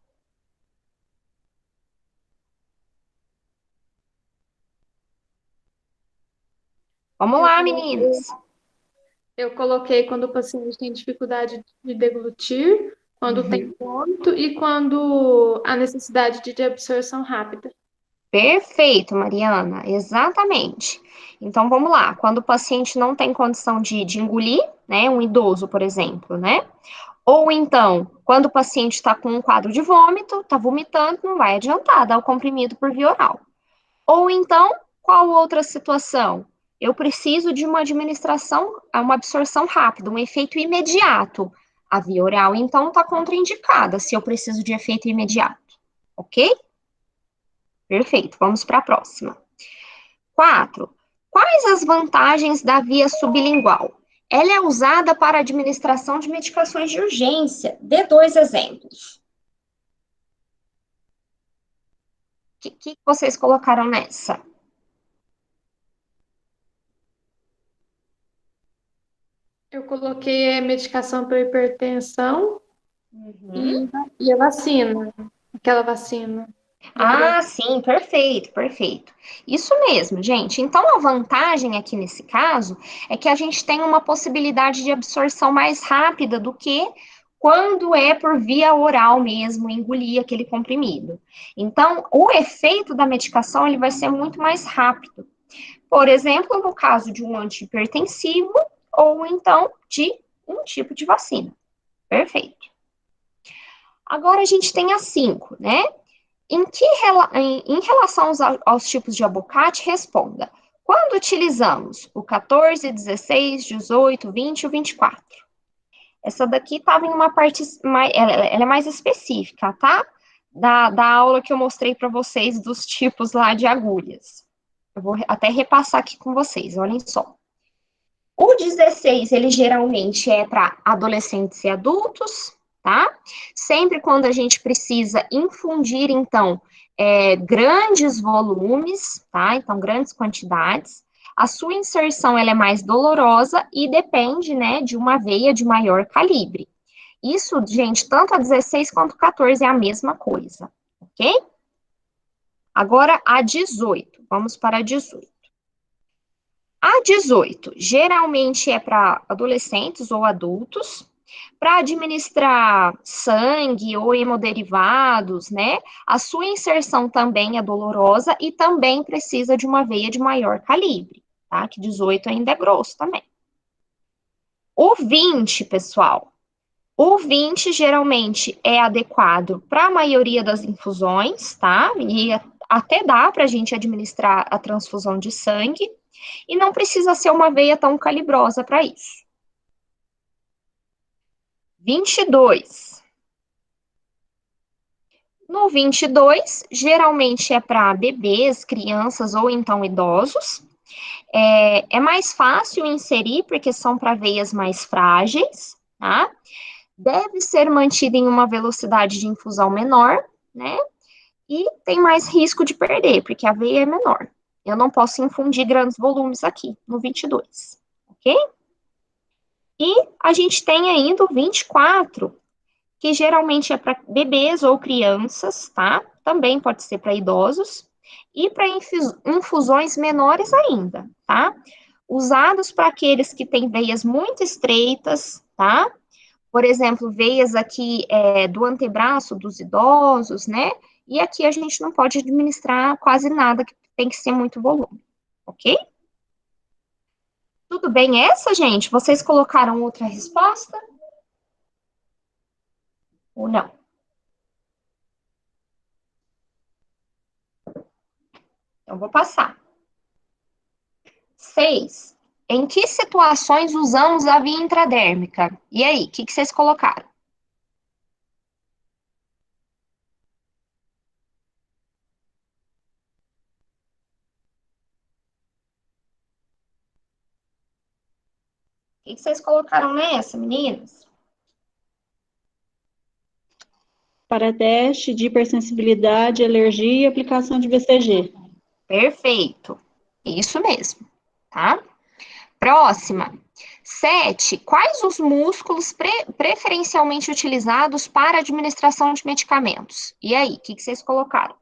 Vamos Eu lá, coloquei, meninas. eu coloquei quando o paciente tem dificuldade de deglutir, quando tem Uhum. vômito e quando a necessidade de absorção rápida. Perfeito, Mariana, exatamente. Então vamos lá, quando o paciente não tem condição de engolir, né, um idoso, por exemplo, né? Ou então, quando o paciente está com um quadro de vômito, está vomitando, não vai adiantar dar o comprimido por via oral. Ou então, qual outra situação? Eu preciso de uma administração, uma absorção rápida, um efeito imediato. A via oral, então, está contraindicada se eu preciso de efeito imediato, ok? Perfeito, vamos para a próxima. 4. Quais as vantagens da via sublingual? Ela é usada para administração de medicações de urgência. Dê 2 exemplos. Que vocês colocaram nessa? Eu coloquei a medicação para hipertensão Uhum. e a vacina, aquela vacina. Ah, sim, perfeito, perfeito. Isso mesmo, gente. Então, a vantagem aqui nesse caso é que a gente tem uma possibilidade de absorção mais rápida do que quando é por via oral mesmo, engolir aquele comprimido. Então, o efeito da medicação ele vai ser muito mais rápido. Por exemplo, no caso de um antihipertensivo ou então de um tipo de vacina. Perfeito. Agora a gente tem a 5, né? Em relação aos tipos de abocate, responda. Quando utilizamos o 14, 16, 18, 20 ou 24? Essa daqui estava em uma parte mais, ela é mais específica, tá? Da aula que eu mostrei para vocês dos tipos lá de agulhas. Eu vou até repassar aqui com vocês, olhem só. O 16, ele geralmente é para adolescentes e adultos, tá? Sempre quando a gente precisa infundir, então, grandes volumes, tá? Então, grandes quantidades. A sua inserção, ela é mais dolorosa e depende, né, de uma veia de maior calibre. Isso, gente, tanto a 16 quanto a 14 é a mesma coisa, ok? Agora, a 18. Vamos para a 18. A 18 geralmente é para adolescentes ou adultos, Para administrar sangue ou hemoderivados, né? A sua inserção também é dolorosa e também precisa de uma veia de maior calibre, tá? Que 18 ainda é grosso também. O 20, pessoal. O 20 geralmente é adequado para a maioria das infusões, tá? E até dá para a gente administrar a transfusão de sangue, e não precisa ser uma veia tão calibrosa para isso. 22. No 22, geralmente é para bebês, crianças ou então idosos. É mais fácil inserir, porque são para veias mais frágeis, tá? Deve ser mantida em uma velocidade de infusão menor, né? E tem mais risco de perder, porque a veia é menor. Eu não posso infundir grandes volumes aqui, no 22, ok? E a gente tem ainda o 24, que geralmente é para bebês ou crianças, tá? Também pode ser para idosos. E para infusões menores ainda, tá? Usados para aqueles que têm veias muito estreitas, tá? Por exemplo, veias aqui do antebraço dos idosos, né? E aqui a gente não pode administrar quase nada, que tem que ser muito volume, ok? Tudo bem essa, gente? Vocês colocaram outra resposta? Ou não? Então, vou passar. 6. Em que situações usamos a via intradérmica? E aí, o que vocês colocaram? O que vocês colocaram nessa, meninas? Para teste de hipersensibilidade, alergia e aplicação de BCG. Perfeito. Isso mesmo, tá? Próxima. 7. Quais os músculos preferencialmente utilizados para administração de medicamentos? E aí, o que vocês colocaram?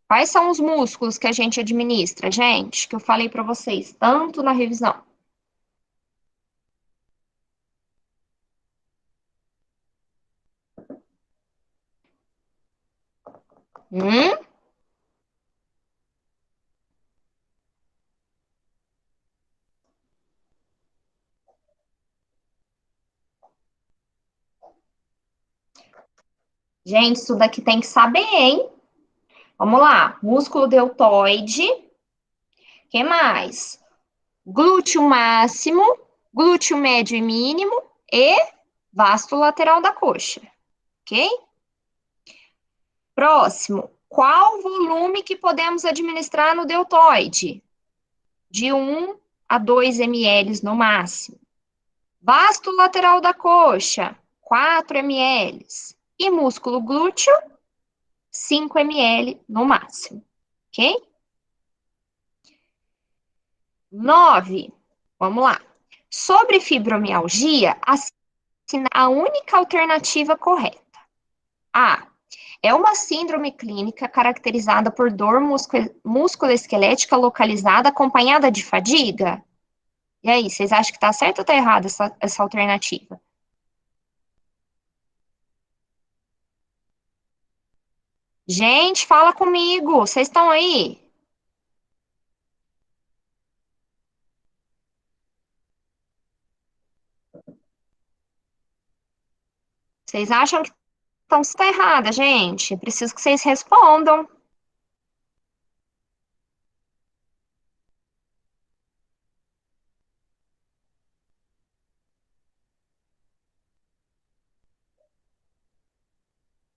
Quais são os músculos que a gente administra, gente? Que eu falei para vocês, tanto na revisão. Hum? Gente, isso daqui tem que saber, hein? Vamos lá. Músculo deltoide. Que mais? Glúteo máximo, glúteo médio e mínimo e vasto lateral da coxa. Ok? Próximo. Qual volume que podemos administrar no deltoide? De 1 a 2 ml no máximo. Vasto lateral da coxa, 4 ml. E músculo glúteo, 5 ml no máximo. Ok? 9. Vamos lá. Sobre fibromialgia, assina a única alternativa correta. A. É uma síndrome clínica caracterizada por dor musculoesquelética localizada acompanhada de fadiga? E aí, vocês acham que tá certo ou tá errado essa alternativa? Gente, fala comigo, vocês estão aí? Vocês acham que está errada, gente? Preciso que vocês respondam.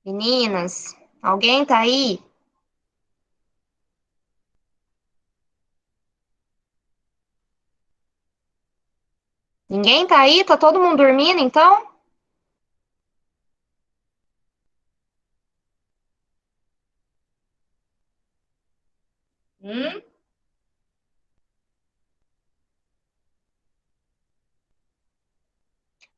Meninas, alguém tá aí? Ninguém tá aí? Tá todo mundo dormindo, então? Hum?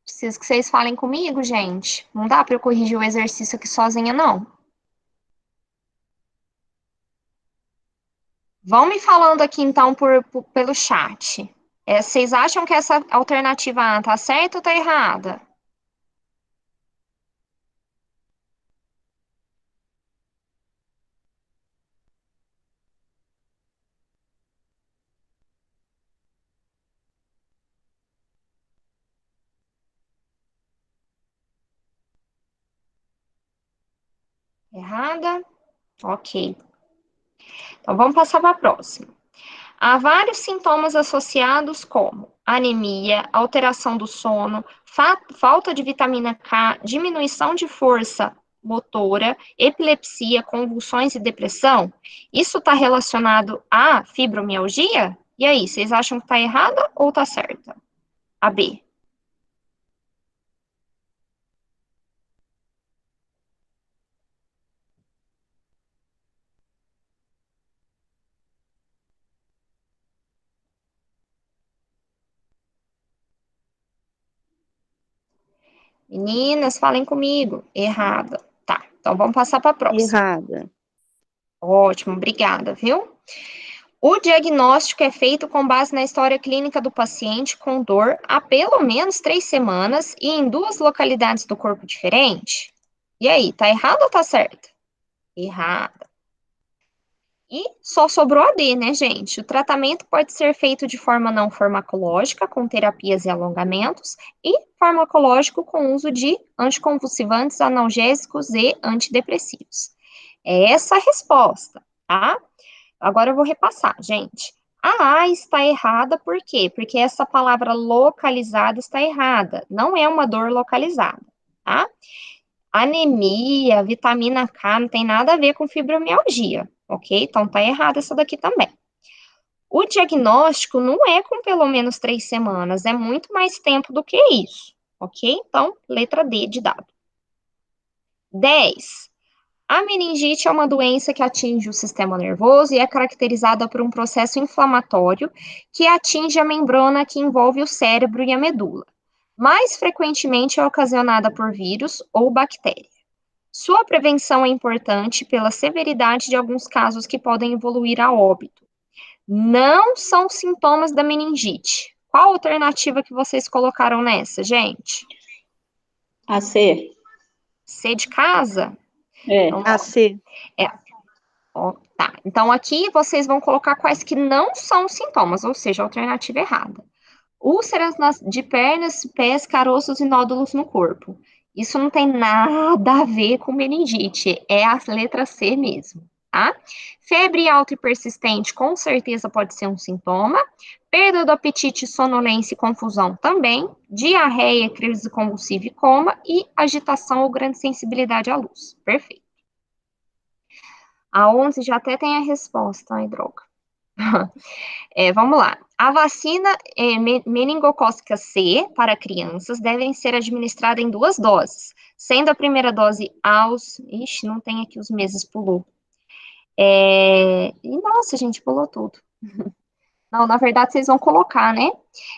Preciso que vocês falem comigo, gente. Não dá para eu corrigir o exercício aqui sozinha, não. Vão me falando aqui, então, pelo chat. Vocês acham que essa alternativa A tá certa ou tá errada? Errada? Ok. Então, vamos passar para a próxima. Há vários sintomas associados, como anemia, alteração do sono, falta de vitamina K, diminuição de força motora, epilepsia, convulsões e depressão. Isso está relacionado à fibromialgia? E aí, vocês acham que está errada ou está certa? A B. Meninas, falem comigo. Errada. Tá, então vamos passar para a próxima. Errada. Ótimo, obrigada, viu? O diagnóstico é feito com base na história clínica do paciente com dor há pelo menos 3 semanas e em duas localidades do corpo diferentes. E aí, tá errado ou tá certo? Errada. E só sobrou a D, né, gente? O tratamento pode ser feito de forma não farmacológica, com terapias e alongamentos, e farmacológico com uso de anticonvulsivantes, analgésicos e antidepressivos. É essa a resposta, tá? Agora eu vou repassar, gente. A A está errada, por quê? Porque essa palavra localizada está errada. Não é uma dor localizada, tá? Anemia, vitamina K, não tem nada a ver com fibromialgia, ok? Então tá errada essa daqui também. O diagnóstico não é com pelo menos 3 semanas, é muito mais tempo do que isso, ok? Então, letra D de dado. 10. A meningite é uma doença que atinge o sistema nervoso e é caracterizada por um processo inflamatório que atinge a membrana que envolve o cérebro e a medula. Mais frequentemente é ocasionada por vírus ou bactéria. Sua prevenção é importante pela severidade de alguns casos que podem evoluir a óbito. Não são sintomas da meningite. Qual a alternativa que vocês colocaram nessa, gente? A C. C de casa? É. Então, A C. ó, tá. Então, aqui vocês vão colocar quais que não são sintomas, ou seja, a alternativa errada. Úlceras de pernas, pés, caroços e nódulos no corpo. Isso não tem nada a ver com meningite, é a letra C mesmo, tá? Febre alta e persistente, com certeza pode ser um sintoma. Perda do apetite, sonolência e confusão também. Diarreia, crise convulsiva e coma. E agitação ou grande sensibilidade à luz. Perfeito. A 11 já até tem a resposta, ai, droga. Vamos lá. A vacina meningocócica C para crianças devem ser administrada em 2 doses, sendo a primeira dose aos... Ixi, não tem aqui os meses, pulou. E, nossa, gente, pulou tudo. Não, na verdade, vocês vão colocar, né?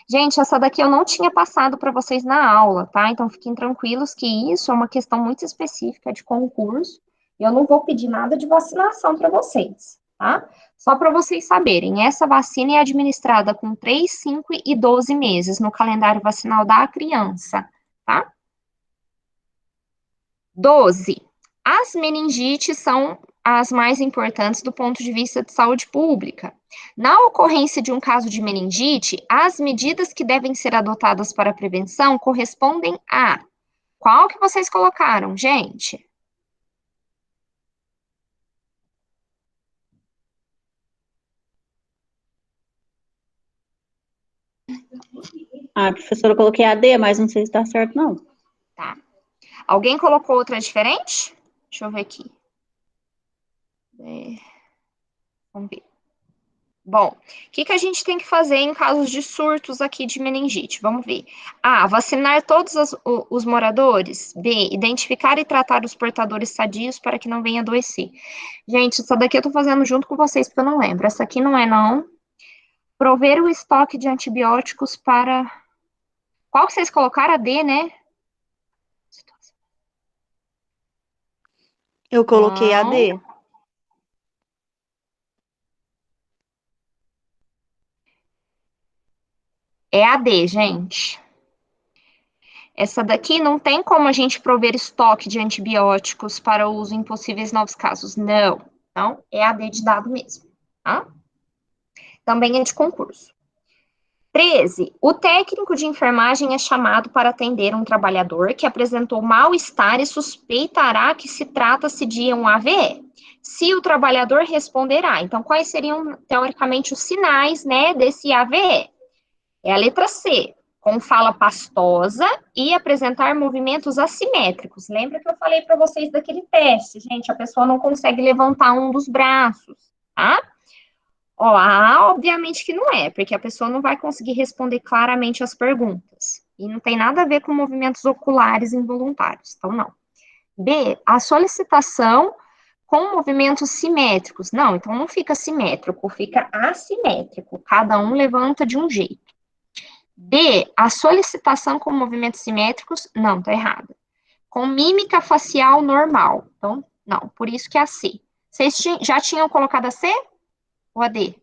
Gente, essa daqui eu não tinha passado para vocês na aula, tá? Então, fiquem tranquilos que isso é uma questão muito específica de concurso. E eu não vou pedir nada de vacinação para vocês, tá? Só para vocês saberem, essa vacina é administrada com 3, 5 e 12 meses no calendário vacinal da criança, tá? 12. As meningites são as mais importantes do ponto de vista de saúde pública. Na ocorrência de um caso de meningite, as medidas que devem ser adotadas para a prevenção correspondem a... Qual que vocês colocaram, gente? Ah, professora, eu coloquei a D, mas não sei se está certo, não. Tá. Alguém colocou outra diferente? Deixa eu ver aqui. Vamos ver. Bom, o que a gente tem que fazer em casos de surtos aqui de meningite? Vamos ver. A. Vacinar todos os moradores. B. Identificar e tratar os portadores sadios para que não venha adoecer. Gente, essa daqui eu tô fazendo junto com vocês, porque eu não lembro. Essa aqui não é, não. Prover o estoque de antibióticos para... Qual que vocês colocaram? A D, né? Eu coloquei a Não. D. EAD, gente. Essa daqui não tem como a gente prover estoque de antibióticos para uso em possíveis novos casos. Não. Então, EAD de dado mesmo, tá? Também é de concurso. 13. O técnico de enfermagem é chamado para atender um trabalhador que apresentou mal-estar e suspeitará que se trata-se de um AVE. Se o trabalhador responderá, então quais seriam, teoricamente, os sinais, né, desse AVE? É a letra C, com fala pastosa e apresentar movimentos assimétricos. Lembra que eu falei para vocês daquele teste, gente? A pessoa não consegue levantar um dos braços, tá? Ó, obviamente que não é, porque a pessoa não vai conseguir responder claramente as perguntas. E não tem nada a ver com movimentos oculares involuntários, então não. B, a solicitação com movimentos simétricos. Não, então não fica simétrico, fica assimétrico. Cada um levanta de um jeito. D, a solicitação com movimentos simétricos. Não, tá errado. Com mímica facial normal. Então, não, por isso que é a C. Vocês já tinham colocado a C ou a D?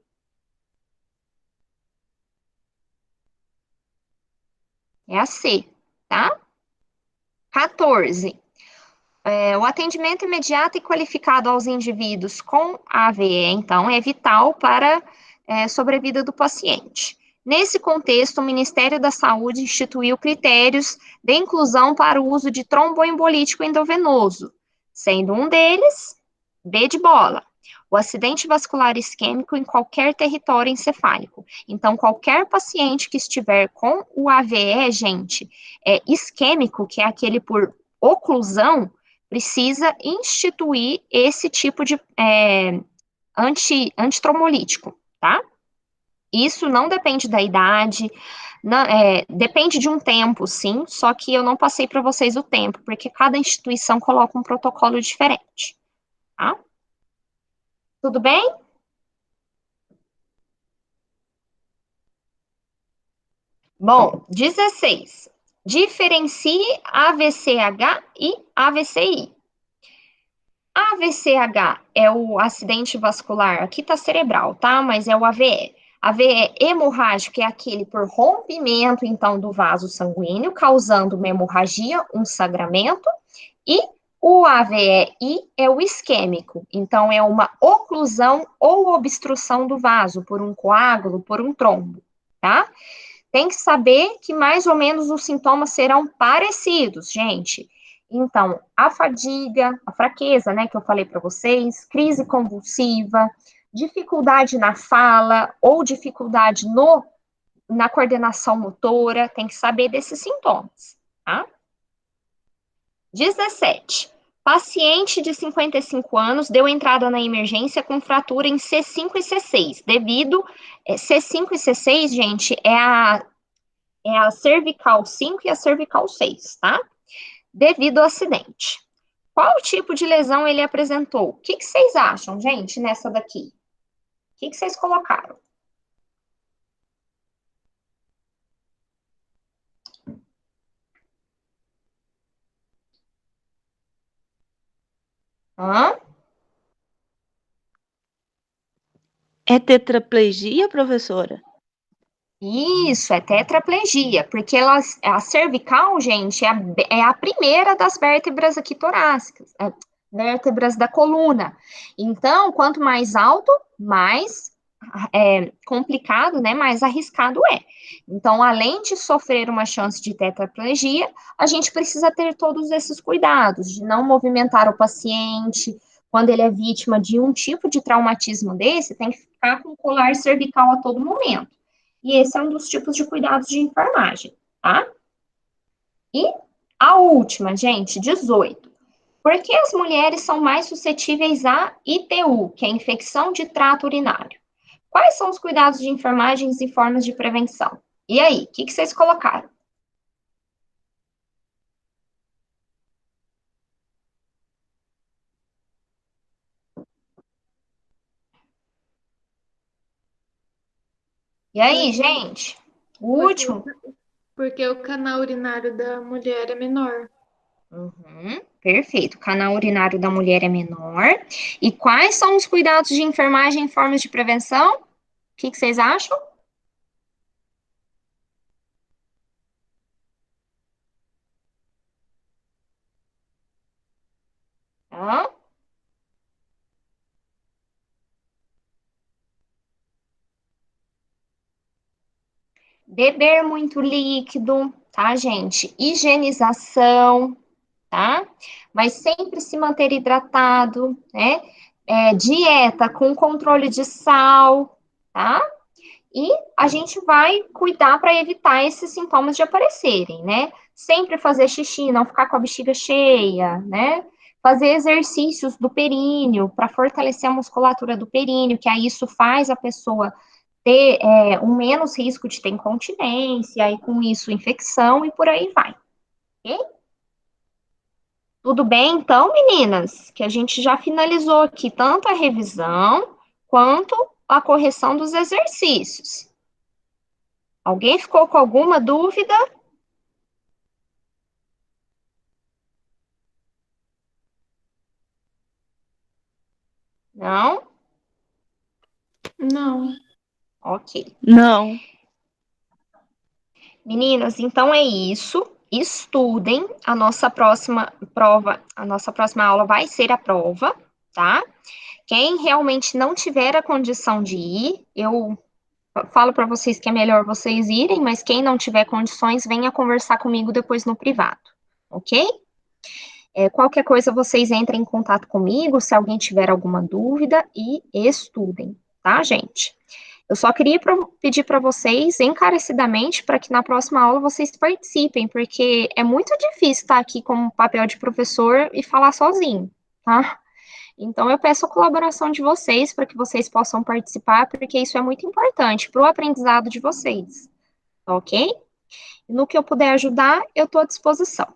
É a C, tá? 14. O atendimento imediato e qualificado aos indivíduos com AVE, então, é vital para a sobrevida do paciente. Nesse contexto, o Ministério da Saúde instituiu critérios de inclusão para o uso de tromboembolítico endovenoso, sendo um deles, B de bola, o acidente vascular isquêmico em qualquer território encefálico. Então, qualquer paciente que estiver com o AVE, gente, isquêmico, que é aquele por oclusão, precisa instituir esse tipo de antitrombolítico, tá? Isso não depende da idade, não, depende de um tempo, sim, só que eu não passei para vocês o tempo, porque cada instituição coloca um protocolo diferente, tá? Tudo bem? Bom, 16. Diferencie AVCH e AVCI. AVCH é o acidente vascular, aqui tá cerebral, tá? Mas é o AVE. AVE hemorrágico é aquele por rompimento, então, do vaso sanguíneo, causando uma hemorragia, um sangramento. E o AVEI é o isquêmico, então é uma oclusão ou obstrução do vaso por um coágulo, por um trombo, tá? Tem que saber que mais ou menos os sintomas serão parecidos, gente. Então, a fadiga, a fraqueza, né, que eu falei para vocês, crise convulsiva, dificuldade na fala ou dificuldade na coordenação motora, tem que saber desses sintomas, tá? 17. Paciente de 55 anos deu entrada na emergência com fratura em C5 e C6, devido, C5 e C6, gente, é a cervical 5 e a cervical 6, tá? Devido ao acidente. Qual tipo de lesão ele apresentou? O que vocês acham, gente, nessa daqui? O que vocês colocaram? Hã? É tetraplegia, professora? Isso, é tetraplegia, porque a cervical, gente, é a primeira das vértebras aqui torácicas, vértebras da coluna. Então, quanto mais alto, mais complicado, né, mais arriscado é. Então, além de sofrer uma chance de tetraplegia, a gente precisa ter todos esses cuidados, de não movimentar o paciente. Quando ele é vítima de um tipo de traumatismo desse, tem que ficar com o colar cervical a todo momento. E esse é um dos tipos de cuidados de enfermagem, tá? E a última, gente, 18. Por que as mulheres são mais suscetíveis a ITU, que é infecção de trato urinário? Quais são os cuidados de enfermagem e formas de prevenção? E aí, o que vocês colocaram? E aí, gente? O último? Porque o canal urinário da mulher é menor. Perfeito. O canal urinário da mulher é menor. E quais são os cuidados de enfermagem e formas de prevenção? O que vocês acham? Beber muito líquido, tá, gente? Higienização, tá? Mas sempre se manter hidratado, né? Dieta com controle de sal, tá? E a gente vai cuidar para evitar esses sintomas de aparecerem, né? Sempre fazer xixi, não ficar com a bexiga cheia, né? Fazer exercícios do períneo para fortalecer a musculatura do períneo, que aí isso faz a pessoa ter um menos risco de ter incontinência, e com isso infecção e por aí vai. Ok? Tudo bem, então, meninas? Que a gente já finalizou aqui tanto a revisão quanto a correção dos exercícios. Alguém ficou com alguma dúvida? Não? Não. Ok. Não. Meninas, então é isso. Estudem. A nossa próxima prova, a nossa próxima aula vai ser a prova, tá? Quem realmente não tiver a condição de ir, eu falo para vocês que é melhor vocês irem, mas quem não tiver condições, venha conversar comigo depois no privado, ok? Qualquer coisa, vocês entrem em contato comigo, se alguém tiver alguma dúvida, e estudem, tá, gente? Eu só queria pedir para vocês, encarecidamente, para que na próxima aula vocês participem, porque é muito difícil estar aqui como papel de professor e falar sozinho, tá? Então, eu peço a colaboração de vocês para que vocês possam participar, porque isso é muito importante para o aprendizado de vocês, ok? No que eu puder ajudar, eu estou à disposição.